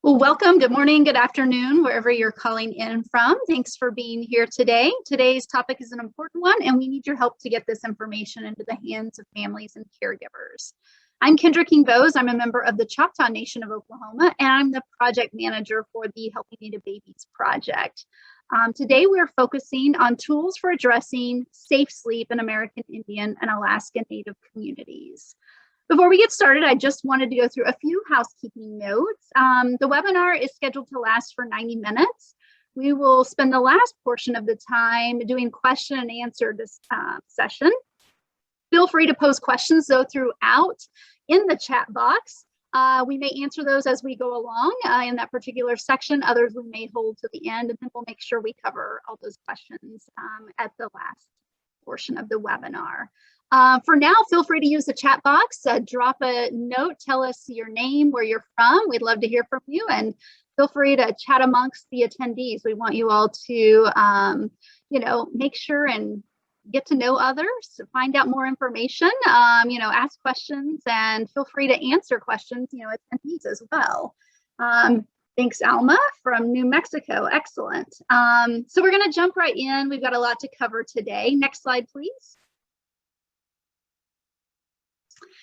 Well, welcome. Good morning, good afternoon, wherever you're calling in from. Thanks for being here today. Today's topic is an important one, and we need your help to get this information into the hands of families and caregivers. I'm Kendra King-Bose. I'm a member of the Choctaw Nation of Oklahoma, and I'm the project manager for the Healthy Native Babies Project. Today, we're focusing on tools for addressing safe sleep in American Indian and Alaska Native communities. Before we get started, I just wanted to go through a few housekeeping notes. The webinar is scheduled to last for 90 minutes. We will spend the last portion of the time doing question and answer this session. Feel free to pose questions though throughout in the chat box. We may answer those as we go along in that particular section. Others we may hold to the end, and then we'll make sure we cover all those questions at the last portion of the webinar. For now, feel free to use the chat box, drop a note, tell us your name, where you're from. We'd love to hear from you, and feel free to chat amongst the attendees. We want you all to, make sure and get to know others, to find out more information, ask questions, and feel free to answer questions, attendees as well. Thanks, Alma from New Mexico. Excellent. So we're going to jump right in. We've got a lot to cover today. Next slide, please.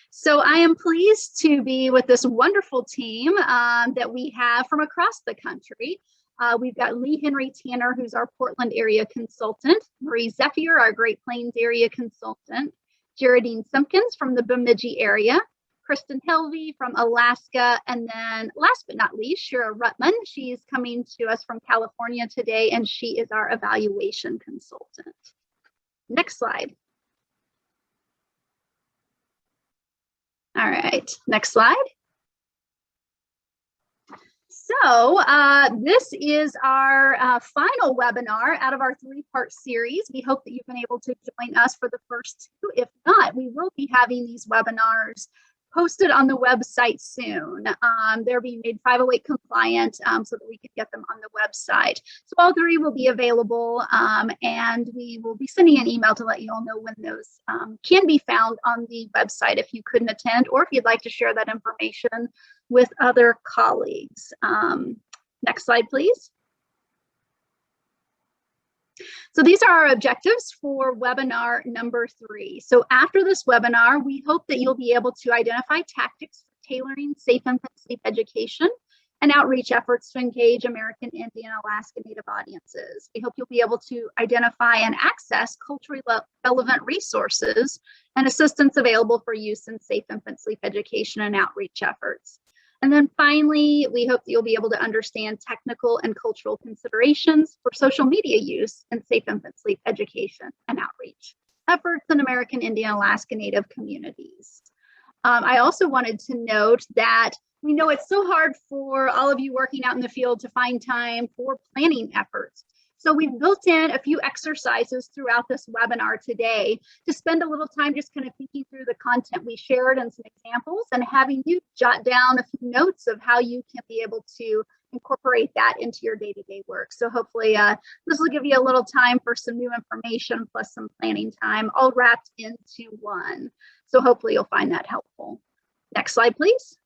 So I am pleased to be with this wonderful team that we have from across the country. We've got Lee Henry Tanner, who's our Portland area consultant, Marie Zephyr, our Great Plains area consultant, Geraldine Simpkins from the Bemidji area, Kristen Helvey from Alaska, and then last but not least, Shira Rutman. She's coming to us from California today, and she is our evaluation consultant. Next slide. All right, next slide. So this is our final webinar out of our three-part series. We hope that you've been able to join us for the first two. If not, we will be having these webinars posted on the website soon. They're being made 508 compliant so that we can get them on the website. So all three will be available, and we will be sending an email to let you all know when those can be found on the website if you couldn't attend, or if you'd like to share that information with other colleagues. Next slide, please. So these are our objectives for webinar number 3. So after this webinar, we hope that you'll be able to identify tactics for tailoring safe infant sleep education and outreach efforts to engage American Indian and Alaska Native audiences. We hope you'll be able to identify and access culturally relevant resources and assistance available for use in safe infant sleep education and outreach efforts. And then finally, we hope that you'll be able to understand technical and cultural considerations for social media use in safe infant sleep education and outreach efforts in American Indian and Alaska Native communities. I also wanted to note that we know it's so hard for all of you working out in the field to find time for planning efforts. So we've built in a few exercises throughout this webinar today to spend a little time just kind of thinking through the content we shared and some examples, and having you jot down a few notes of how you can be able to incorporate that into your day-to-day work. So hopefully this will give you a little time for some new information plus some planning time, all wrapped into one. So hopefully you'll find that helpful. Next slide, please.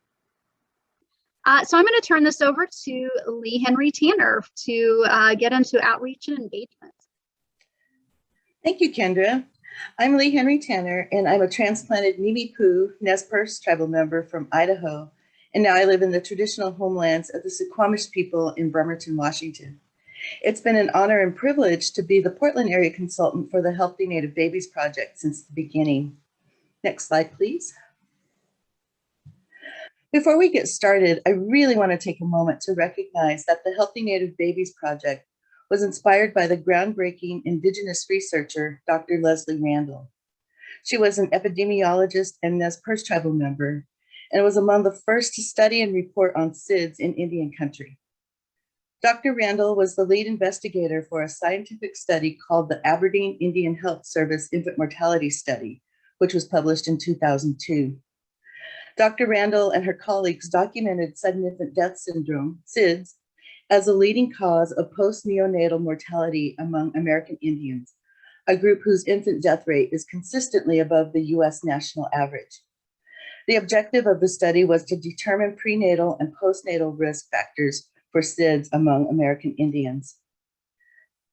So I'm going to turn this over to Lee Henry Tanner to get into outreach and engagement. Thank you, Kendra. I'm Lee Henry Tanner, and I'm a transplanted Nimi Poo Nez Perce tribal member from Idaho, and now I live in the traditional homelands of the Suquamish people in Bremerton, Washington. It's been an honor and privilege to be the Portland area consultant for the Healthy Native Babies Project since the beginning. Next slide, please. Before we get started, I really want to take a moment to recognize that the Healthy Native Babies Project was inspired by the groundbreaking Indigenous researcher, Dr. Leslie Randall. She was an epidemiologist and Nez Perce tribal member, and was among the first to study and report on SIDS in Indian country. Dr. Randall was the lead investigator for a scientific study called the Aberdeen Indian Health Service Infant Mortality Study, which was published in 2002. Dr. Randall and her colleagues documented sudden infant death syndrome, SIDS, as a leading cause of post-neonatal mortality among American Indians, a group whose infant death rate is consistently above the US national average. The objective of the study was to determine prenatal and postnatal risk factors for SIDS among American Indians.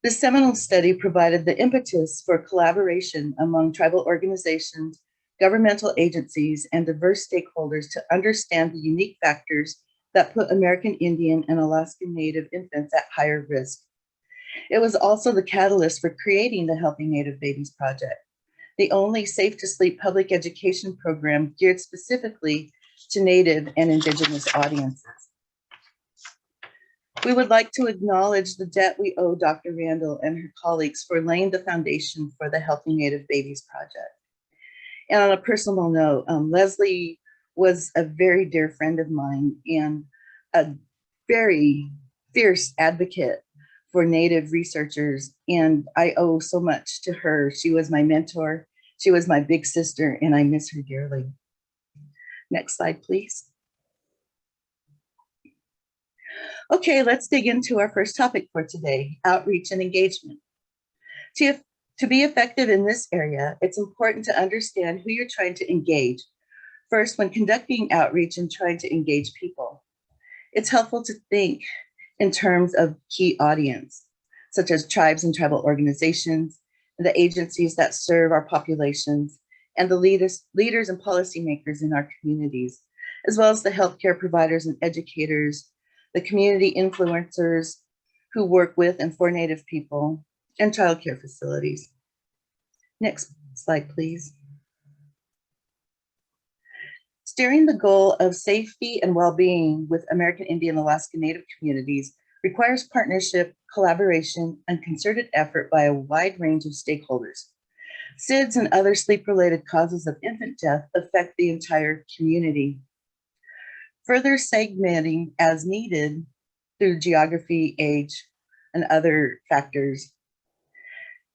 This seminal study provided the impetus for collaboration among tribal organizations, governmental agencies, and diverse stakeholders to understand the unique factors that put American Indian and Alaskan Native infants at higher risk. It was also the catalyst for creating the Healthy Native Babies Project, the only Safe to Sleep public education program geared specifically to Native and Indigenous audiences. We would like to acknowledge the debt we owe Dr. Randall and her colleagues for laying the foundation for the Healthy Native Babies Project. And on a personal note, Leslie was a very dear friend of mine and a very fierce advocate for Native researchers. And I owe so much to her. She was my mentor. She was my big sister, and I miss her dearly. Next slide, please. Okay, let's dig into our first topic for today, outreach and engagement. To be effective in this area, it's important to understand who you're trying to engage. First, when conducting outreach and trying to engage people, it's helpful to think in terms of key audience, such as tribes and tribal organizations, the agencies that serve our populations, and the leaders and policymakers in our communities, as well as the healthcare providers and educators, the community influencers who work with and for Native people, and childcare facilities. Next slide, please. Steering the goal of safety and well-being with American Indian Alaska Native communities requires partnership, collaboration, and concerted effort by a wide range of stakeholders. SIDS and other sleep-related causes of infant death affect the entire community. Further segmenting as needed through geography, age, and other factors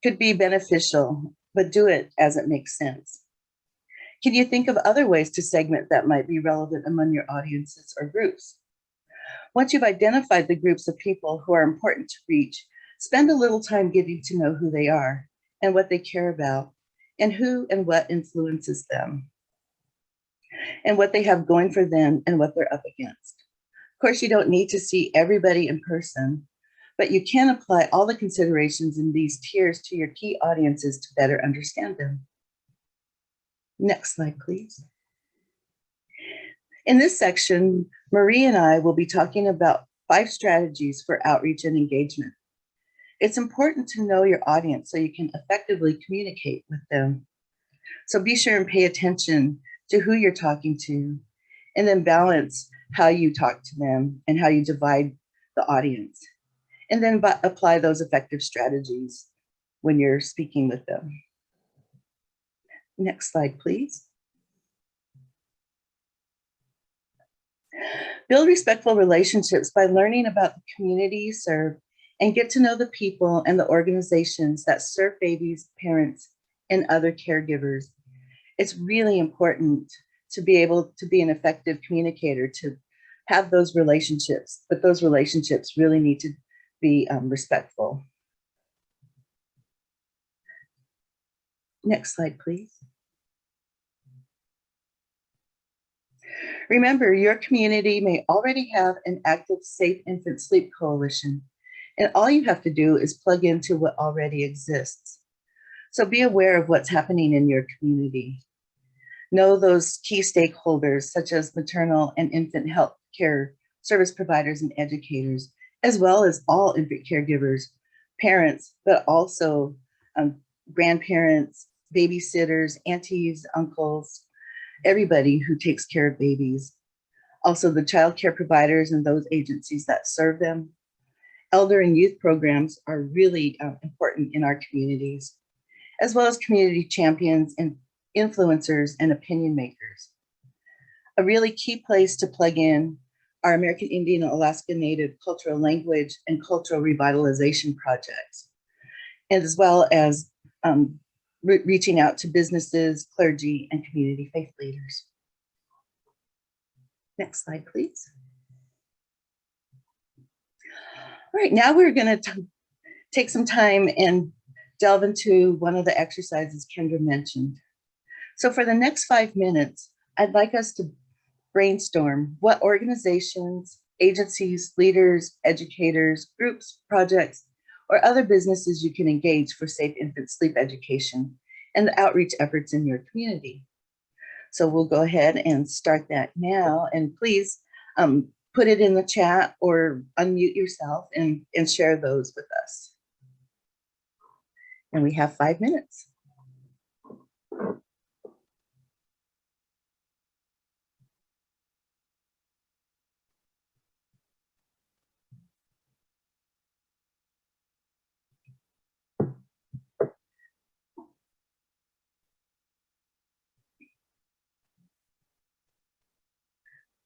could be beneficial, but do it as it makes sense. Can you think of other ways to segment that might be relevant among your audiences or groups? Once you've identified the groups of people who are important to reach, spend a little time getting to know who they are and what they care about and who and what influences them and what they have going for them and what they're up against. Of course, you don't need to see everybody in person, but you can apply all the considerations in these tiers to your key audiences to better understand them. Next slide, please. In this section, Marie and I will be talking about 5 strategies for outreach and engagement. It's important to know your audience so you can effectively communicate with them. So be sure and pay attention to who you're talking to, and then balance how you talk to them and how you divide the audience. And then apply those effective strategies when you're speaking with them. Next slide, please. Build respectful relationships by learning about the community you serve and get to know the people and the organizations that serve babies, parents, and other caregivers. It's really important to be able to be an effective communicator, to have those relationships, but those relationships really need to be respectful. Next slide, please. Remember, your community may already have an active Safe Infant Sleep Coalition, and all you have to do is plug into what already exists. So be aware of what's happening in your community. Know those key stakeholders, such as maternal and infant health care service providers and educators, as well as all infant caregivers, parents, but also grandparents, babysitters, aunties, uncles, everybody who takes care of babies. Also the child care providers and those agencies that serve them. Elder and youth programs are really important in our communities, as well as community champions and influencers and opinion makers. A really key place to plug in are American Indian and Alaska Native cultural language and cultural revitalization projects, as well as reaching out to businesses, clergy, and community faith leaders. Next slide, please. All right, now we're going to take some time and delve into one of the exercises Kendra mentioned. So for the next 5 minutes, I'd like us to brainstorm what organizations, agencies, leaders, educators, groups, projects, or other businesses you can engage for safe infant sleep education and the outreach efforts in your community. So we'll go ahead and start that now. And please put it in the chat or unmute yourself and share those with us. And we have 5 minutes.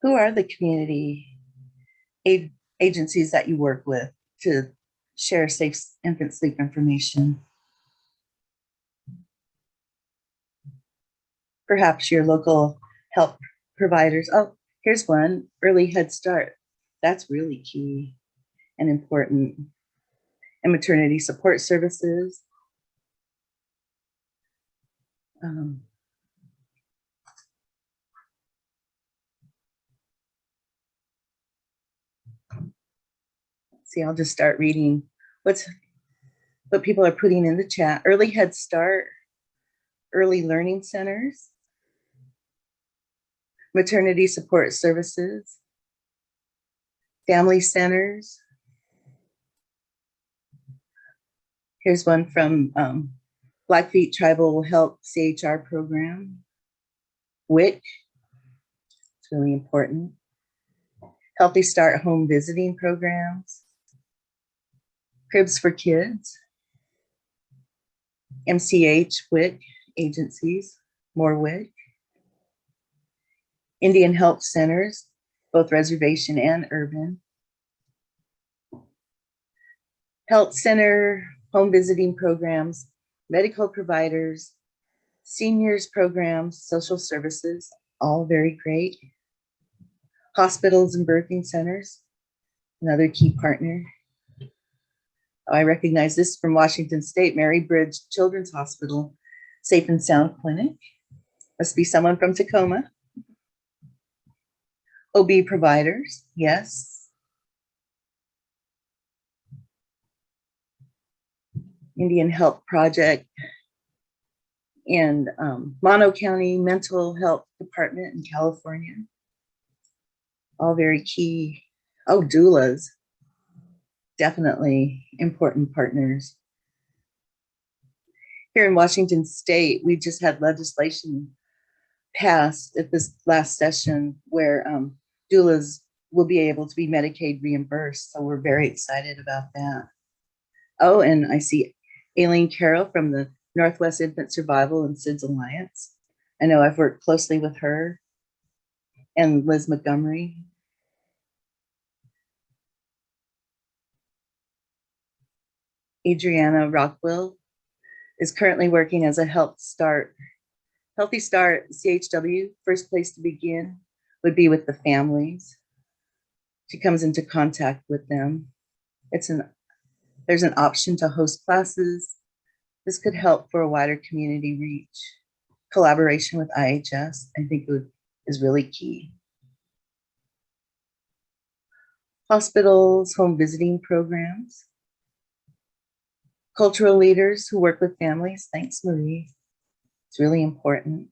Who are the community agencies that you work with to share safe infant sleep information? Perhaps your local health providers. Oh, here's one, Early Head Start. That's really key and important. And maternity support services. See, I'll just start reading what people are putting in the chat. Early Head Start, early learning centers, maternity support services, family centers. Here's one from Blackfeet Tribal Health CHR program. WIC, it's really important. Healthy Start home visiting programs. Cribs for Kids. MCH, WIC agencies, more WIC. Indian Health Centers, both reservation and urban. Health Center, home visiting programs, medical providers, seniors programs, social services, all very great. Hospitals and birthing centers, another key partner. I recognize this from Washington State, Mary Bridge Children's Hospital, Safe and Sound Clinic. Must be someone from Tacoma. OB providers, yes. Indian Health Project and Mono County Mental Health Department in California. All very key. Oh, doulas, definitely important partners. Here in Washington State, we just had legislation passed at this last session where doulas will be able to be Medicaid reimbursed. So we're very excited about that. Oh, and I see Aileen Carroll from the Northwest Infant Survival and SIDS Alliance. I know I've worked closely with her and Liz Montgomery. Adriana Rockwell is currently working as a Healthy Start CHW. First place to begin would be with the families. She comes into contact with them. There's an option to host classes. This could help for a wider community reach. Collaboration with IHS, I think is really key. Hospitals, home visiting programs. Cultural leaders who work with families. Thanks, Marie. It's really important.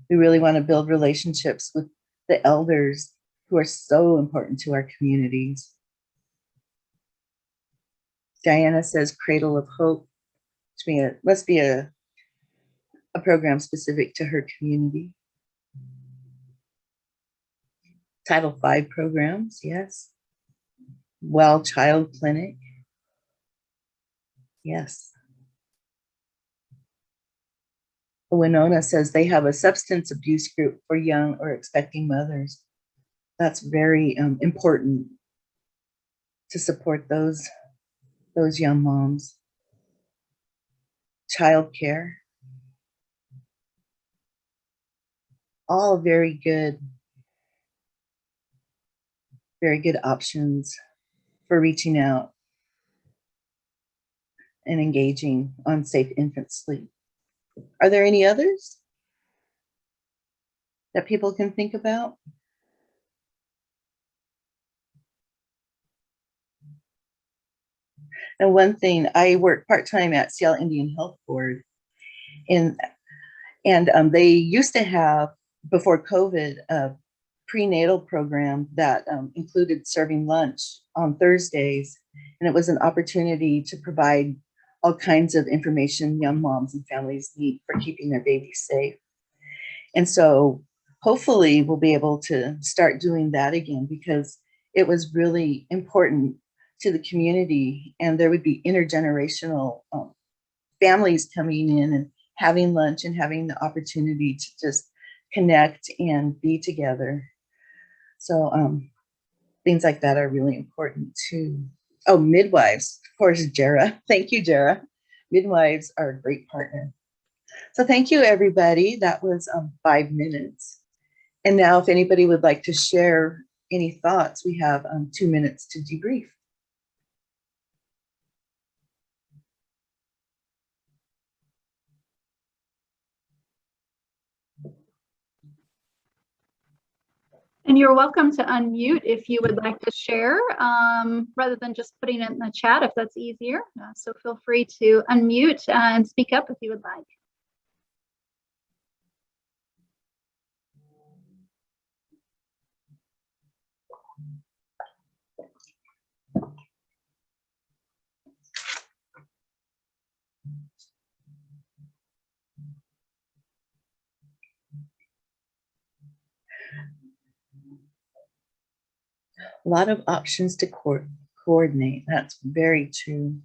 We really want to build relationships with the elders who are so important to our communities. Diana says Cradle of Hope. It must be a program specific to her community. Title V programs, yes. Well Child Clinic, yes. Winona says they have a substance abuse group for young or expecting mothers. That's very important to support those young moms. Childcare, all very good options for reaching out and engaging on safe infant sleep. Are there any others? that people can think about? And one thing, I work part-time at Seattle Indian Health Board, and they used to have, before COVID, a prenatal program that included serving lunch on Thursdays, and it was an opportunity to provide all kinds of information young moms and families need for keeping their babies safe. And so hopefully we'll be able to start doing that again, because it was really important to the community, and there would be intergenerational families coming in and having lunch and having the opportunity to just connect and be together. So things like that are really important too. Oh, midwives, of course, Jara. Thank you, Jara. Midwives are a great partner. So thank you, everybody. That was 5 minutes. And now if anybody would like to share any thoughts, we have 2 minutes to debrief. And you're welcome to unmute if you would like to share, rather than just putting it in the chat if that's easier. So feel free to unmute and speak up if you would like. A lot of options to coordinate. That's very true.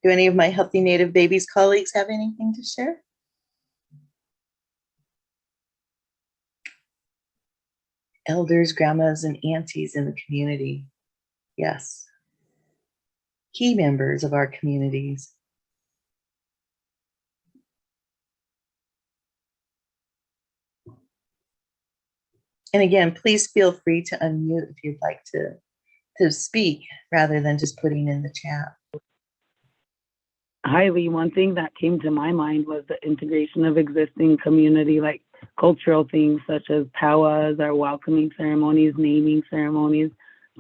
Do any of my Healthy Native Babies colleagues have anything to share? Elders, grandmas, and aunties in the community. Yes. Key members of our communities. And again, please feel free to unmute if you'd like to speak rather than just putting in the chat. Hi, Lee. One thing that came to my mind was the integration of existing community, like cultural things such as powwows or welcoming ceremonies, naming ceremonies,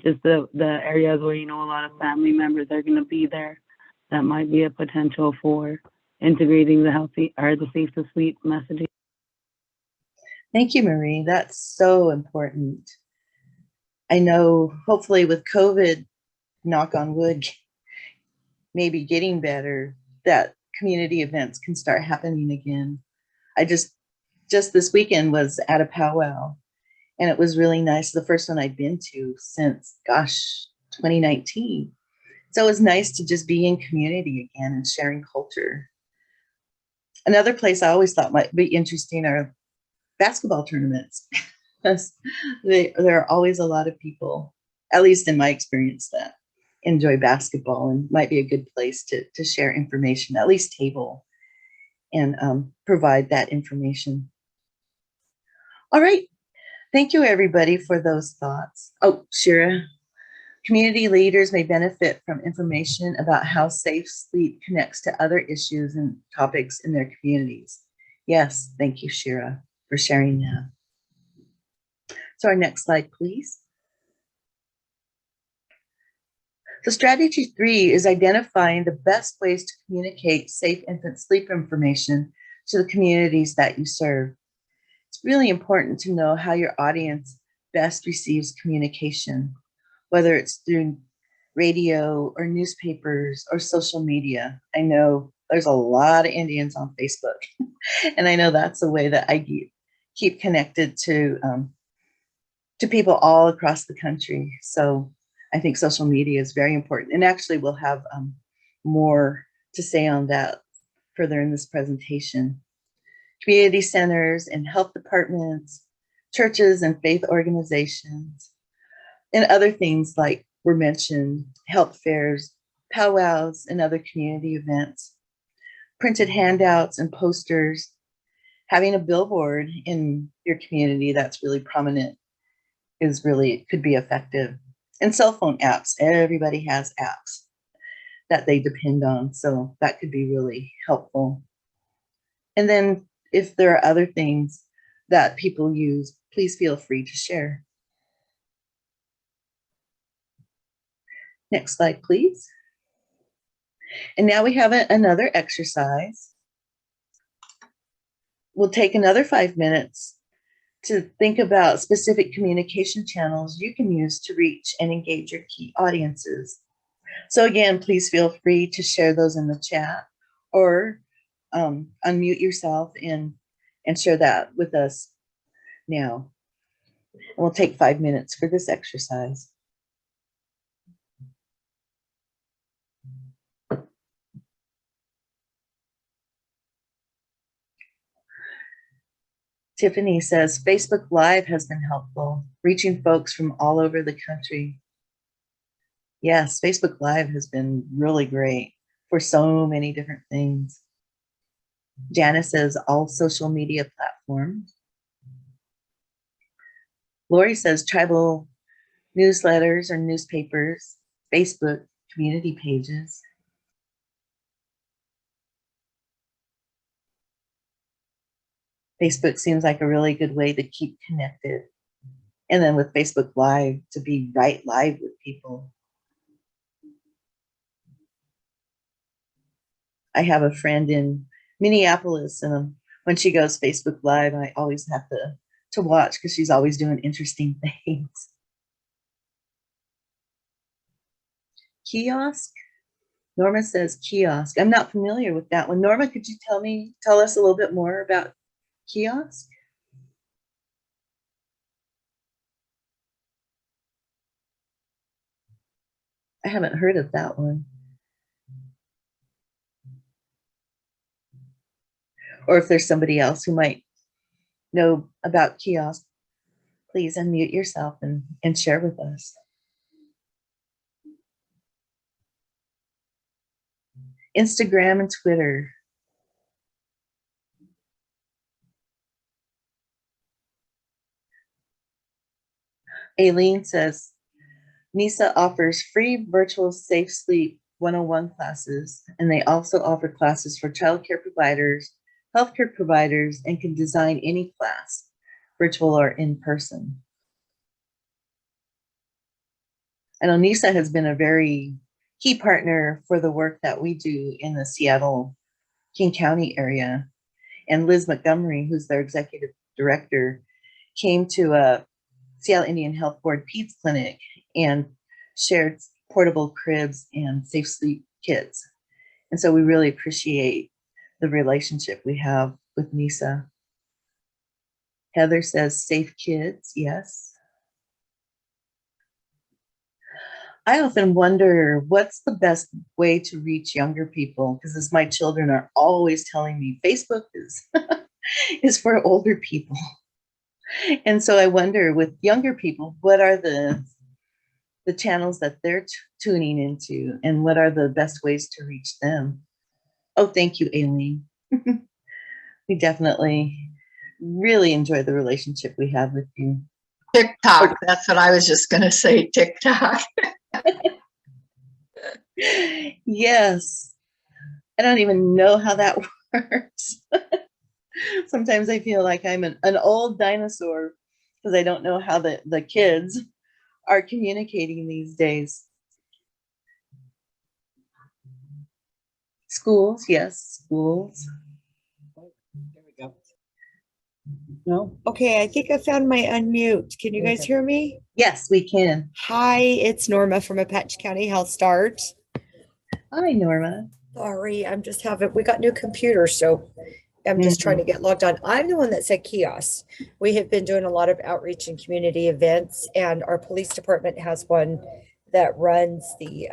just the areas where, you know, a lot of family members are going to be there. That might be a potential for integrating the healthy or the safe to sleep messaging. Thank you, Marie. That's so important. I know hopefully with COVID, knock on wood, maybe getting better, that community events can start happening again. I just this weekend was at a powwow, and it was really nice. The first one I'd been to since, gosh, 2019. So it was nice to just be in community again and sharing culture. Another place I always thought might be interesting are basketball tournaments. There are always a lot of people, at least in my experience, that enjoy basketball, and might be a good place to share information, at least table and provide that information. All right. Thank you, everybody, for those thoughts. Oh, Shira. Community leaders may benefit from information about how safe sleep connects to other issues and topics in their communities. Yes, thank you, Shira, for sharing that. So our next slide, please. So strategy 3 is identifying the best ways to communicate safe infant sleep information to the communities that you serve. It's really important to know how your audience best receives communication, whether it's through radio or newspapers or social media. I know there's a lot of Indians on Facebook, and I know that's a way that I keep connected to people all across the country. So I think social media is very important, and actually we'll have more to say on that further in this presentation. Community centers and health departments, churches and faith organizations, and other things like were mentioned, health fairs, powwows, and other community events, printed handouts and posters, having a billboard in your community that's really prominent could be effective. And cell phone apps, everybody has apps that they depend on, so that could be really helpful. And then if there are other things, that people use, please feel free to share. Next slide, please. And now we have another exercise. We'll take another 5 minutes to think about specific communication channels you can use to reach and engage your key audiences. So again, please feel free to share those in the chat or unmute yourself and share that with us now. And we'll take 5 minutes for this exercise. Tiffany says, Facebook Live has been helpful, reaching folks from all over the country. Yes, Facebook Live has been really great for so many different things. Janice says, all social media platforms. Lori says, tribal newsletters or newspapers, Facebook community pages. Facebook seems like a really good way to keep connected. And then with Facebook Live, to be right live with people. I have a friend in Minneapolis, and when she goes Facebook Live, I always have to watch because she's always doing interesting things. Kiosk? Norma says kiosk. I'm not familiar with that one. Norma, could you tell us a little bit more about kiosk? I haven't heard of that one. Or if there's somebody else who might know about kiosk, please unmute yourself and share with us. Instagram and Twitter. Aileen says, NISA offers free virtual Safe Sleep 101 classes, and they also offer classes for childcare providers, healthcare providers, and can design any class, virtual or in person. I know NISA has been a very key partner for the work that we do in the Seattle, King County area. And Liz Montgomery, who's their executive director, came to a Seattle Indian Health Board Peds clinic and shared portable cribs and safe sleep kits. And so we really appreciate the relationship we have with NISA. Heather says safe kids, yes. I often wonder what's the best way to reach younger people, because as my children are always telling me, Facebook is for older people. And so I wonder with younger people, what are the channels that they're tuning into and what are the best ways to reach them? Oh, thank you, Aileen. We definitely really enjoy the relationship we have with you. TikTok, that's what I was just going to say, TikTok. Yes. I don't even know how that works. Sometimes I feel like I'm an old dinosaur because I don't know how the kids are communicating these days. Schools, yes, schools. There we go. No? Okay, I think I found my unmute. Can you guys hear me? Yes, we can. Hi, it's Norma from Apache County Health Start. Hi, Norma. Sorry, we got new computers, so I'm just trying to get logged on. I'm the one that said kiosks. We have been doing a lot of outreach and community events, and our police department has one that runs the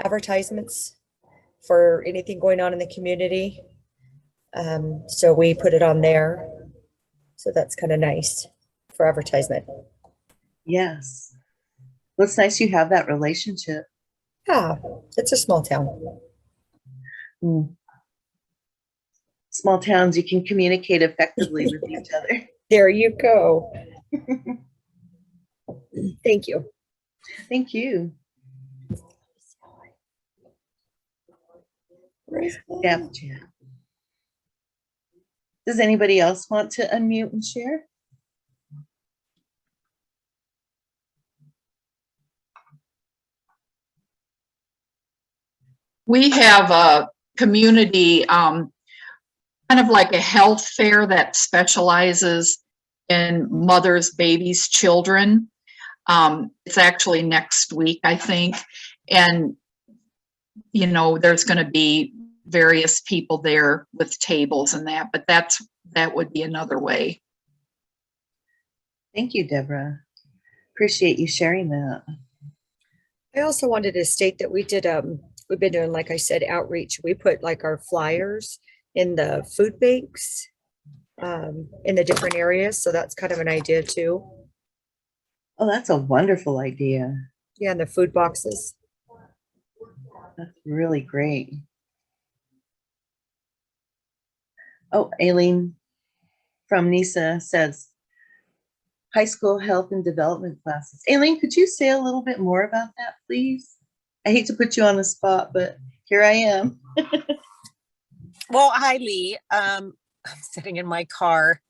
advertisements for anything going on in the community. So we put it on there. So that's kind of nice for advertisement. Yes. Well, it's nice you have that relationship. Yeah, it's a small town. Small towns, you can communicate effectively with each other. There you go. Thank you. Thank you. Staff chat. Does anybody else want to unmute and share? We have a community, kind of like a health fair that specializes in mothers, babies, children. It's actually next week, I think. And, you know, there's going to be various people there with tables and that, but that would be another way. Thank you, Deborah. Appreciate you sharing that. I also wanted to state that we did, we've been doing, like I said, outreach. We put like our flyers in the food banks in the different areas. So that's kind of an idea too. Oh, that's a wonderful idea. Yeah, and the food boxes. That's really great. Oh, Aileen from NICHD says, high school health and development classes. Aileen, could you say a little bit more about that, please? I hate to put you on the spot, but here I am. Well, hi, Lee. I'm sitting in my car.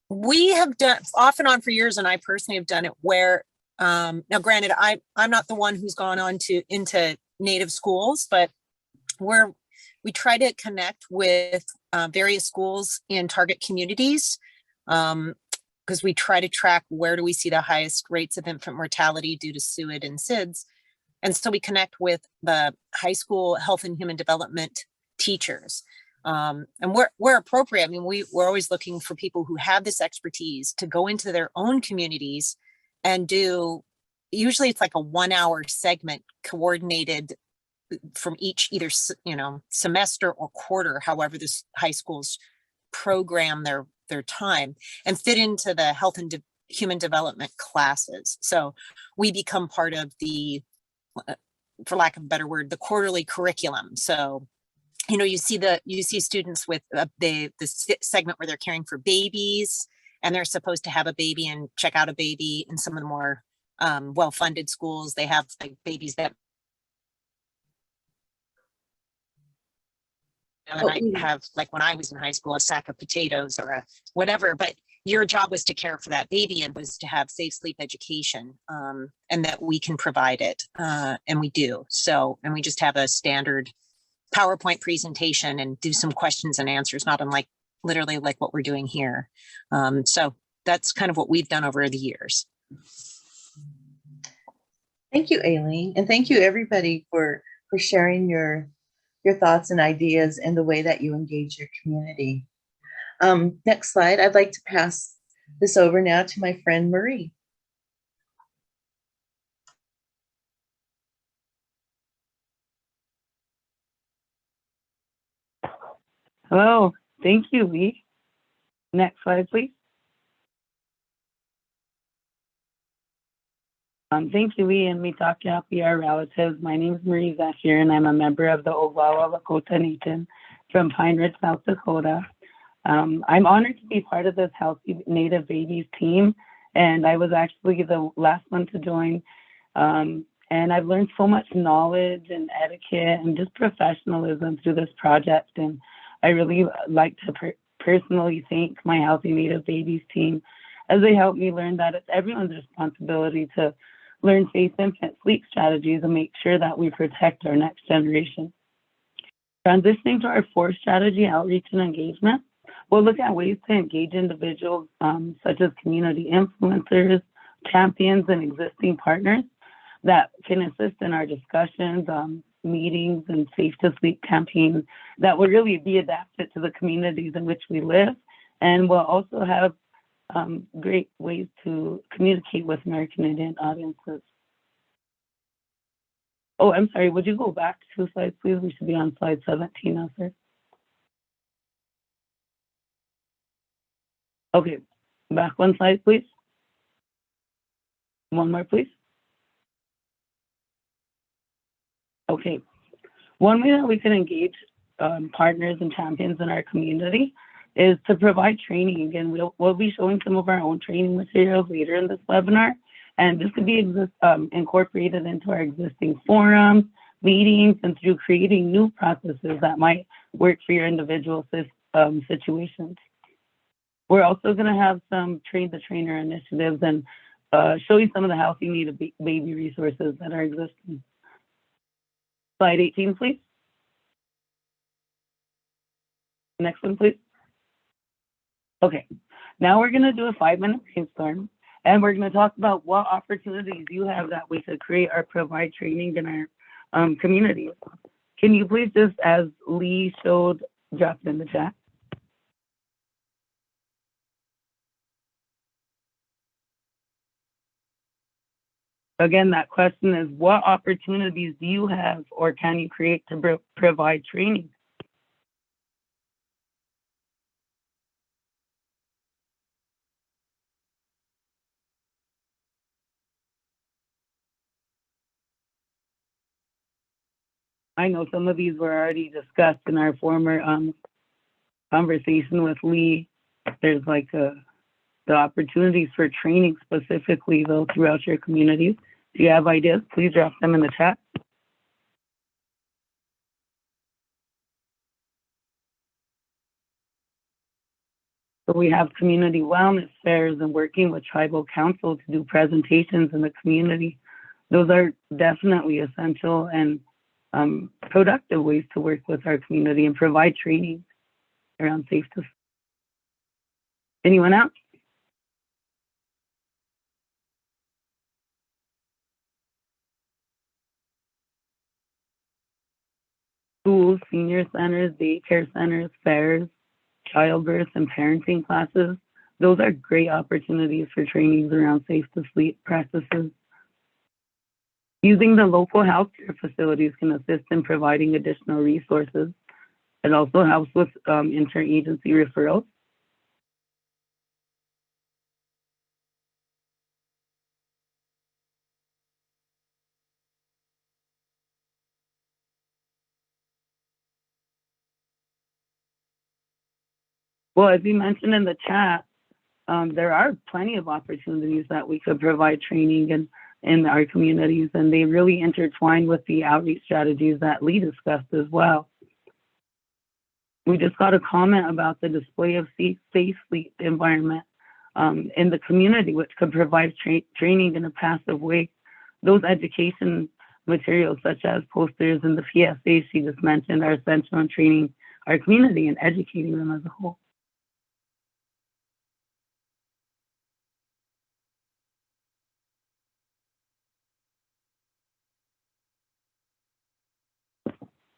We have done off and on for years, and I personally have done it where, now granted, I'm not the one who's gone on into Native schools, but we try to connect with various schools in target communities, because we try to track where do we see the highest rates of infant mortality due to SUID and SIDS. And so we connect with the high school health and human development teachers. And we're appropriate. I mean, we're always looking for people who have this expertise to go into their own communities and do, usually it's like a 1 hour segment coordinated from each either, semester or quarter, however this high schools program their time, and fit into the health and human development classes. So we become part of the, for lack of a better word, the quarterly curriculum. So, you see students with the segment where they're caring for babies, and they're supposed to have a baby and check out a baby. In some of the more well-funded schools, they have like babies that and I have, like when I was in high school, a sack of potatoes or a whatever, but your job was to care for that baby and was to have safe sleep education, and that we can provide it, and we do. So, and we just have a standard PowerPoint presentation and do some questions and answers, not unlike literally like what we're doing here. So that's kind of what we've done over the years. Thank you, Aileen. And thank you everybody for sharing your thoughts and ideas and the way that you engage your community. Next slide. I'd like to pass this over now to my friend Marie. Hello, thank you, Lee. Next slide, please. Thank you, Lee and Mitaka, our relatives. My name is Marisa here, and I'm a member of the Oglala Lakota Nation from Pine Ridge, South Dakota. I'm honored to be part of this Healthy Native Babies team, and I was actually the last one to join. And I've learned so much knowledge and etiquette and just professionalism through this project. And I really like to personally thank my Healthy Native Babies team, as they help me learn that it's everyone's responsibility to learn safe infant sleep strategies and make sure that we protect our next generation. Transitioning to our fourth strategy, outreach and engagement, we'll look at ways to engage individuals such as community influencers, champions, and existing partners that can assist in our discussions, meetings, and safe to sleep campaigns that will really be adapted to the communities in which we live, and we'll also have great ways to communicate with American Indian audiences. Oh, I'm sorry, would you go back 2 slides, please? We should be on slide 17 now, sir. Okay, back 1 slide, please. 1 more, please. Okay, one way that we can engage partners and champions in our community is to provide training. Again, we'll be showing some of our own training materials later in this webinar, and this could be incorporated into our existing forums, meetings, and through creating new processes that might work for your individual situations. We're also going to have some train the trainer initiatives and show you some of the healthy needed baby resources that are existing. Slide 18, please. Next one, please. Okay, now we're going to do a 5-minute brainstorm, and we're going to talk about what opportunities you have that we could create or provide training in our communities. Can you please just, as Lee showed, drop it in the chat? Again, that question is, what opportunities do you have or can you create to provide training? I know some of these were already discussed in our former conversation with Lee. There's like the opportunities for training specifically though throughout your communities. If you have ideas, please drop them in the chat. So we have community wellness fairs and working with tribal council to do presentations in the community. Those are definitely essential and productive ways to work with our community and provide training around safe to. Anyone else? Schools, senior centers, daycare centers, fairs, childbirth and parenting classes. Those are great opportunities for trainings around safe to sleep practices. Using the local healthcare facilities can assist in providing additional resources. It also helps with interagency referrals. Well, as you mentioned in the chat, there are plenty of opportunities that we could provide training in our communities, and they really intertwine with the outreach strategies that Lee discussed as well. We just got a comment about the display of safe sleep environment in the community, which could provide training in a passive way. Those education materials, such as posters and the PSAs she just mentioned, are essential in training our community and educating them as a whole.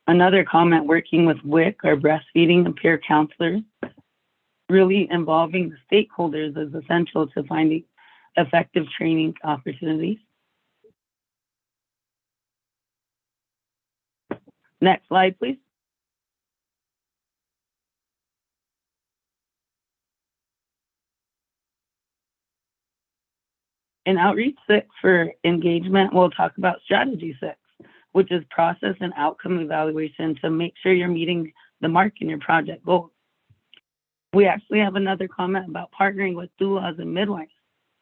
Another comment, working with WIC or breastfeeding and peer counselors, really involving the stakeholders is essential to finding effective training opportunities. Next slide, please. In Outreach 6 for engagement, we'll talk about Strategy 6, which is process and outcome evaluation to make sure you're meeting the mark in your project goals. We actually have another comment about partnering with doulas and midwives,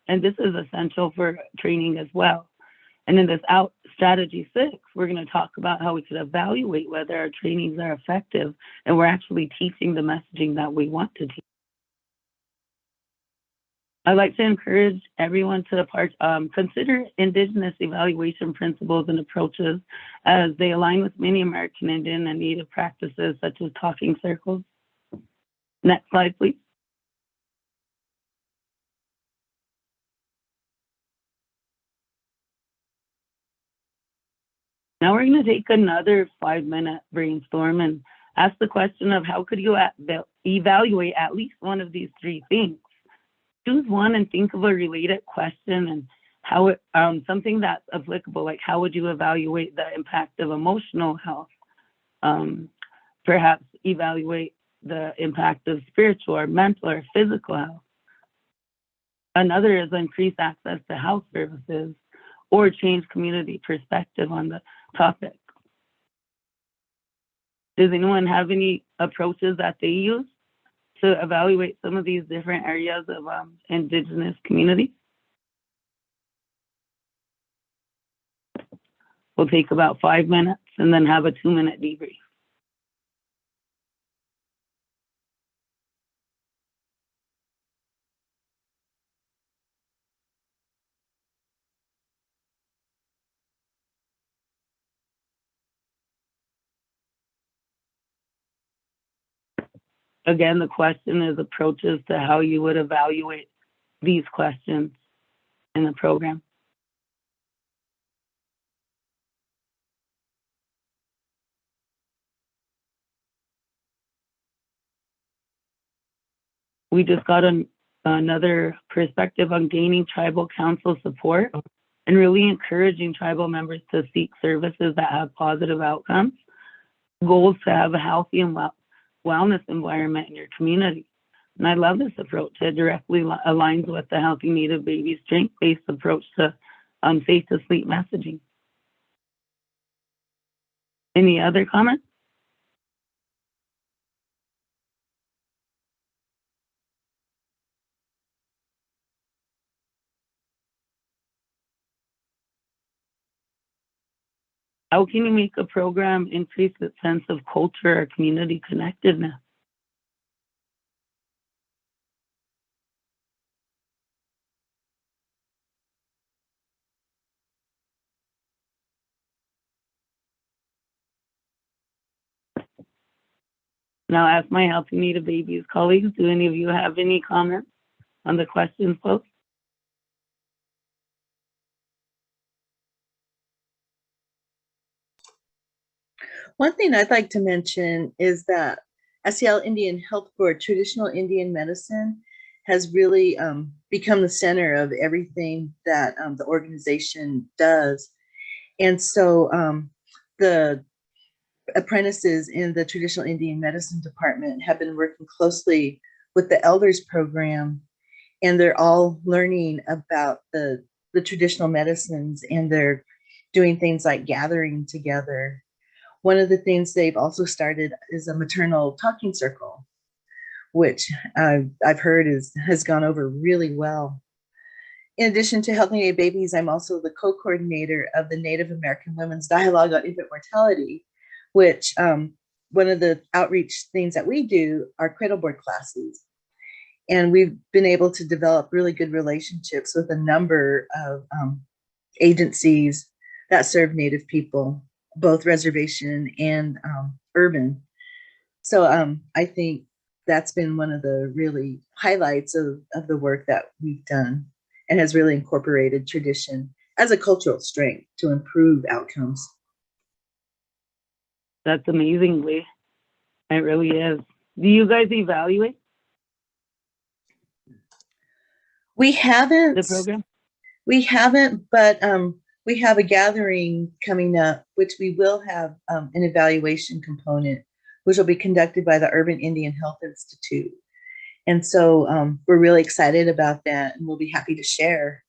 and this is essential for training as well. And in this Strategy 6, we're going to talk about how we could evaluate whether our trainings are effective and we're actually teaching the messaging that we want to teach. I'd like to encourage everyone to consider Indigenous evaluation principles and approaches as they align with many American Indian and Native practices such as talking circles. Next slide, please. Now we're going to take another 5-minute brainstorm and ask the question of how could you evaluate at least one of these 3 things. Choose one and think of a related question and how it, something that's applicable, like how would you evaluate the impact of emotional health? Perhaps evaluate the impact of spiritual or mental or physical health. Another is increase access to health services or change community perspective on the topic. Does anyone have any approaches that they use to evaluate some of these different areas of Indigenous communities? We'll take about 5 minutes and then have a 2-minute debrief. Again, the question is approaches to how you would evaluate these questions in the program. We just got another perspective on gaining tribal council support and really encouraging tribal members to seek services that have positive outcomes. Goals to have a healthy and wellness environment in your community. And I love this approach. It directly aligns with the Healthy Native Babies strength-based approach to safe to sleep messaging. Any other comments? How can you make a program increase the sense of culture or community connectedness? Now, ask my Healthy Native Babies colleagues, do any of you have any comments on the questions posed? One thing I'd like to mention is that SEL Indian Health Board, traditional Indian medicine, has really become the center of everything that the organization does. And so the apprentices in the traditional Indian medicine department have been working closely with the elders program, and they're all learning about the traditional medicines, and they're doing things like gathering together. One of the things they've also started is a maternal talking circle, which I've heard has gone over really well. In addition to Healthy Native Babies, I'm also the co-coordinator of the Native American Women's Dialogue on Infant Mortality, which one of the outreach things that we do are cradle board classes. And we've been able to develop really good relationships with a number of agencies that serve Native people, both reservation and urban. So I think that's been one of the really highlights of the work that we've done, and has really incorporated tradition as a cultural strength to improve outcomes. That's amazing, Lee. It really is. Do you guys evaluate We haven't. the program? We haven't, but we have a gathering coming up, which we will have an evaluation component, which will be conducted by the Urban Indian Health Institute. And so we're really excited about that, and we'll be happy to share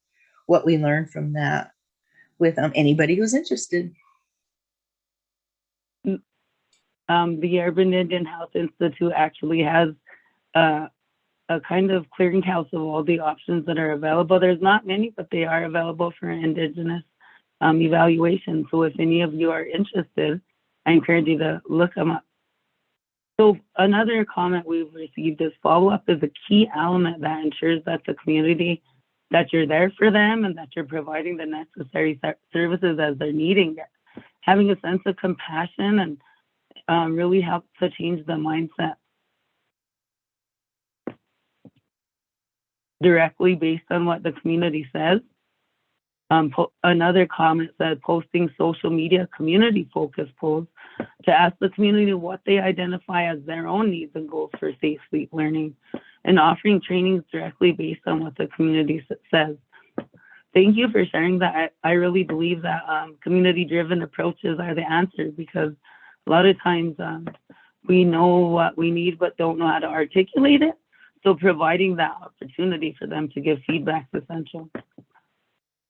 what we learned from that with anybody who's interested. The Urban Indian Health Institute actually has a kind of clearinghouse of all the options that are available. There's not many, but they are available for Indigenous evaluation. So if any of you are interested, I encourage you to look them up. So another comment we've received is follow-up is a key element that ensures that the community, that you're there for them and that you're providing the necessary services as they're needing it. Having a sense of compassion and really helps to change the mindset directly based on what the community says. Another comment said posting social media community focus polls to ask the community what they identify as their own needs and goals for safe sleep learning, and offering trainings directly based on what the community says. Thank you for sharing that. I really believe that community-driven approaches are the answer, because a lot of times we know what we need but don't know how to articulate it. So providing that opportunity for them to give feedback is essential.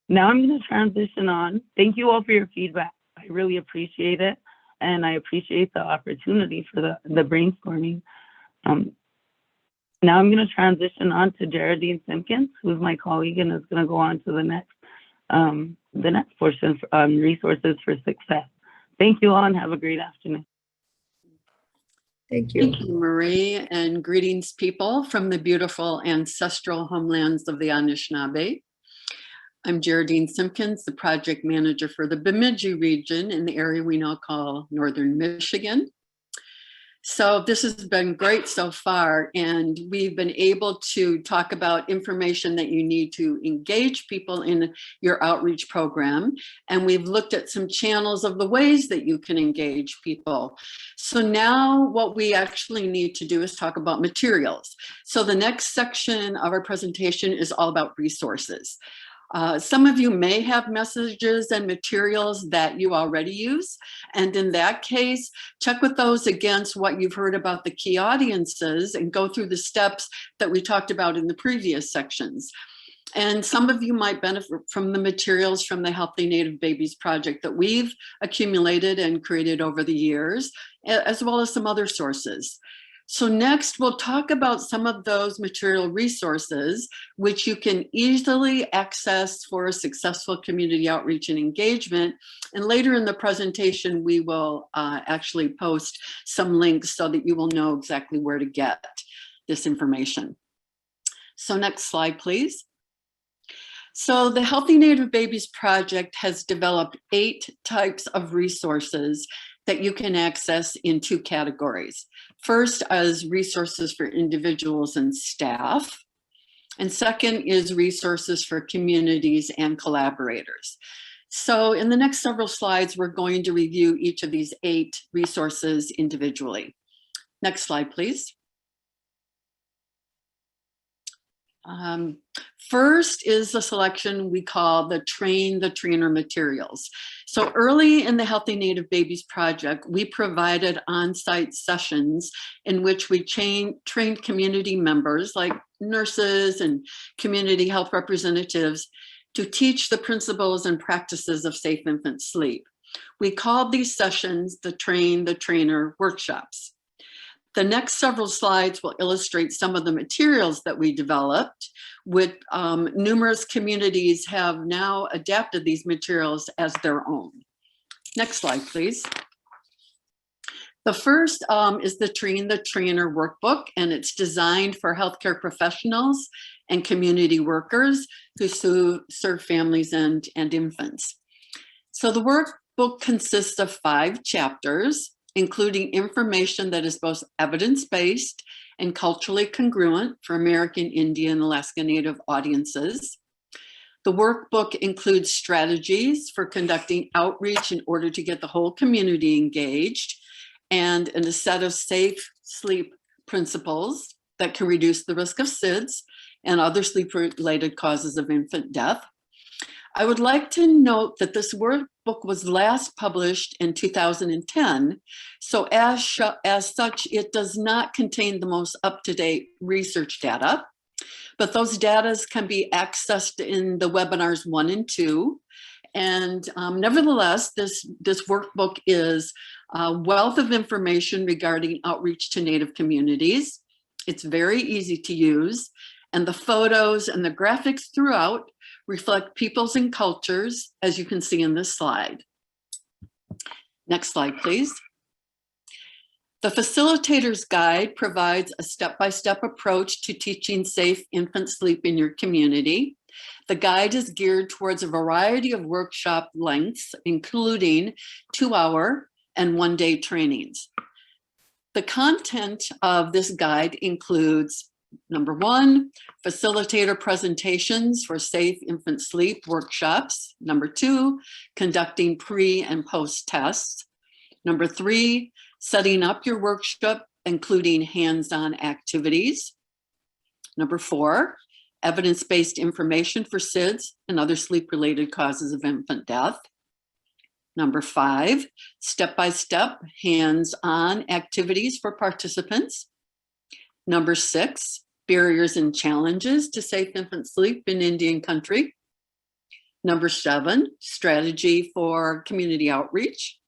Now I'm going to transition on. Thank you all for your feedback. I really appreciate it. And I appreciate the opportunity for the brainstorming. Now I'm going to transition on to Geraldine Simpkins, who's my colleague and is going to go on to the next portion, resources for success. Thank you all and have a great afternoon. Thank you. Thank you, Marie, and greetings, people from the beautiful ancestral homelands of the Anishinaabe. I'm Geraldine Simpkins, the project manager for the Bemidji region in the area we now call Northern Michigan. So this has been great so far, and we've been able to talk about information that you need to engage people in your outreach program. And we've looked at some channels of the ways that you can engage people. So now what we actually need to do is talk about materials. So the next section of our presentation is all about resources. Some of you may have messages and materials that you already use. And in that case, check with those against what you've heard about the key audiences and go through the steps that we talked about in the previous sections. And some of you might benefit from the materials from the Healthy Native Babies project that we've accumulated and created over the years, as well as some other sources. So next, we'll talk about some of those material resources, which you can easily access for a successful community outreach and engagement. And later in the presentation, we will actually post some links so that you will know exactly where to get this information. So next slide, please. So the Healthy Native Babies project has developed 8 types of resources that you can access in 2 categories. First, as resources for individuals and staff. And second is resources for communities and collaborators. So in the next several slides, we're going to review each of these 8 resources individually. Next slide, please. First is the selection we call the Train the Trainer materials. So early in the Healthy Native Babies project, we provided on-site sessions in which we trained community members like nurses and community health representatives to teach the principles and practices of safe infant sleep. We called these sessions the Train the Trainer workshops. The next several slides will illustrate some of the materials that we developed, with numerous communities have now adapted these materials as their own. Next slide, please. The first is the Train the Trainer workbook, and it's designed for healthcare professionals and community workers who serve families and infants. So the workbook consists of 5 chapters, including information that is both evidence-based and culturally congruent for American Indian and Alaska Native audiences. The workbook includes strategies for conducting outreach in order to get the whole community engaged, and a set of safe sleep principles that can reduce the risk of SIDS and other sleep-related causes of infant death. I would like to note that this workbook was last published in 2010, so as such, it does not contain the most up-to-date research data, but those data can be accessed in the webinars 1 and 2. And nevertheless, this workbook is a wealth of information regarding outreach to Native communities. It's very easy to use, and the photos and the graphics throughout reflect peoples and cultures, as you can see in this slide. Next slide, please. The Facilitators Guide provides a step-by-step approach to teaching safe infant sleep in your community. The guide is geared towards a variety of workshop lengths, including 2-hour and 1-day trainings. The content of this guide includes, number 1, facilitator presentations for safe infant sleep workshops. Number 2, conducting pre and post tests. Number 3, setting up your workshop, including hands-on activities. Number 4, evidence-based information for SIDS and other sleep-related causes of infant death. Number 5, step-by-step hands-on activities for participants. Number 6, barriers and challenges to safe infant sleep in Indian country. Number 7, strategy for community outreach.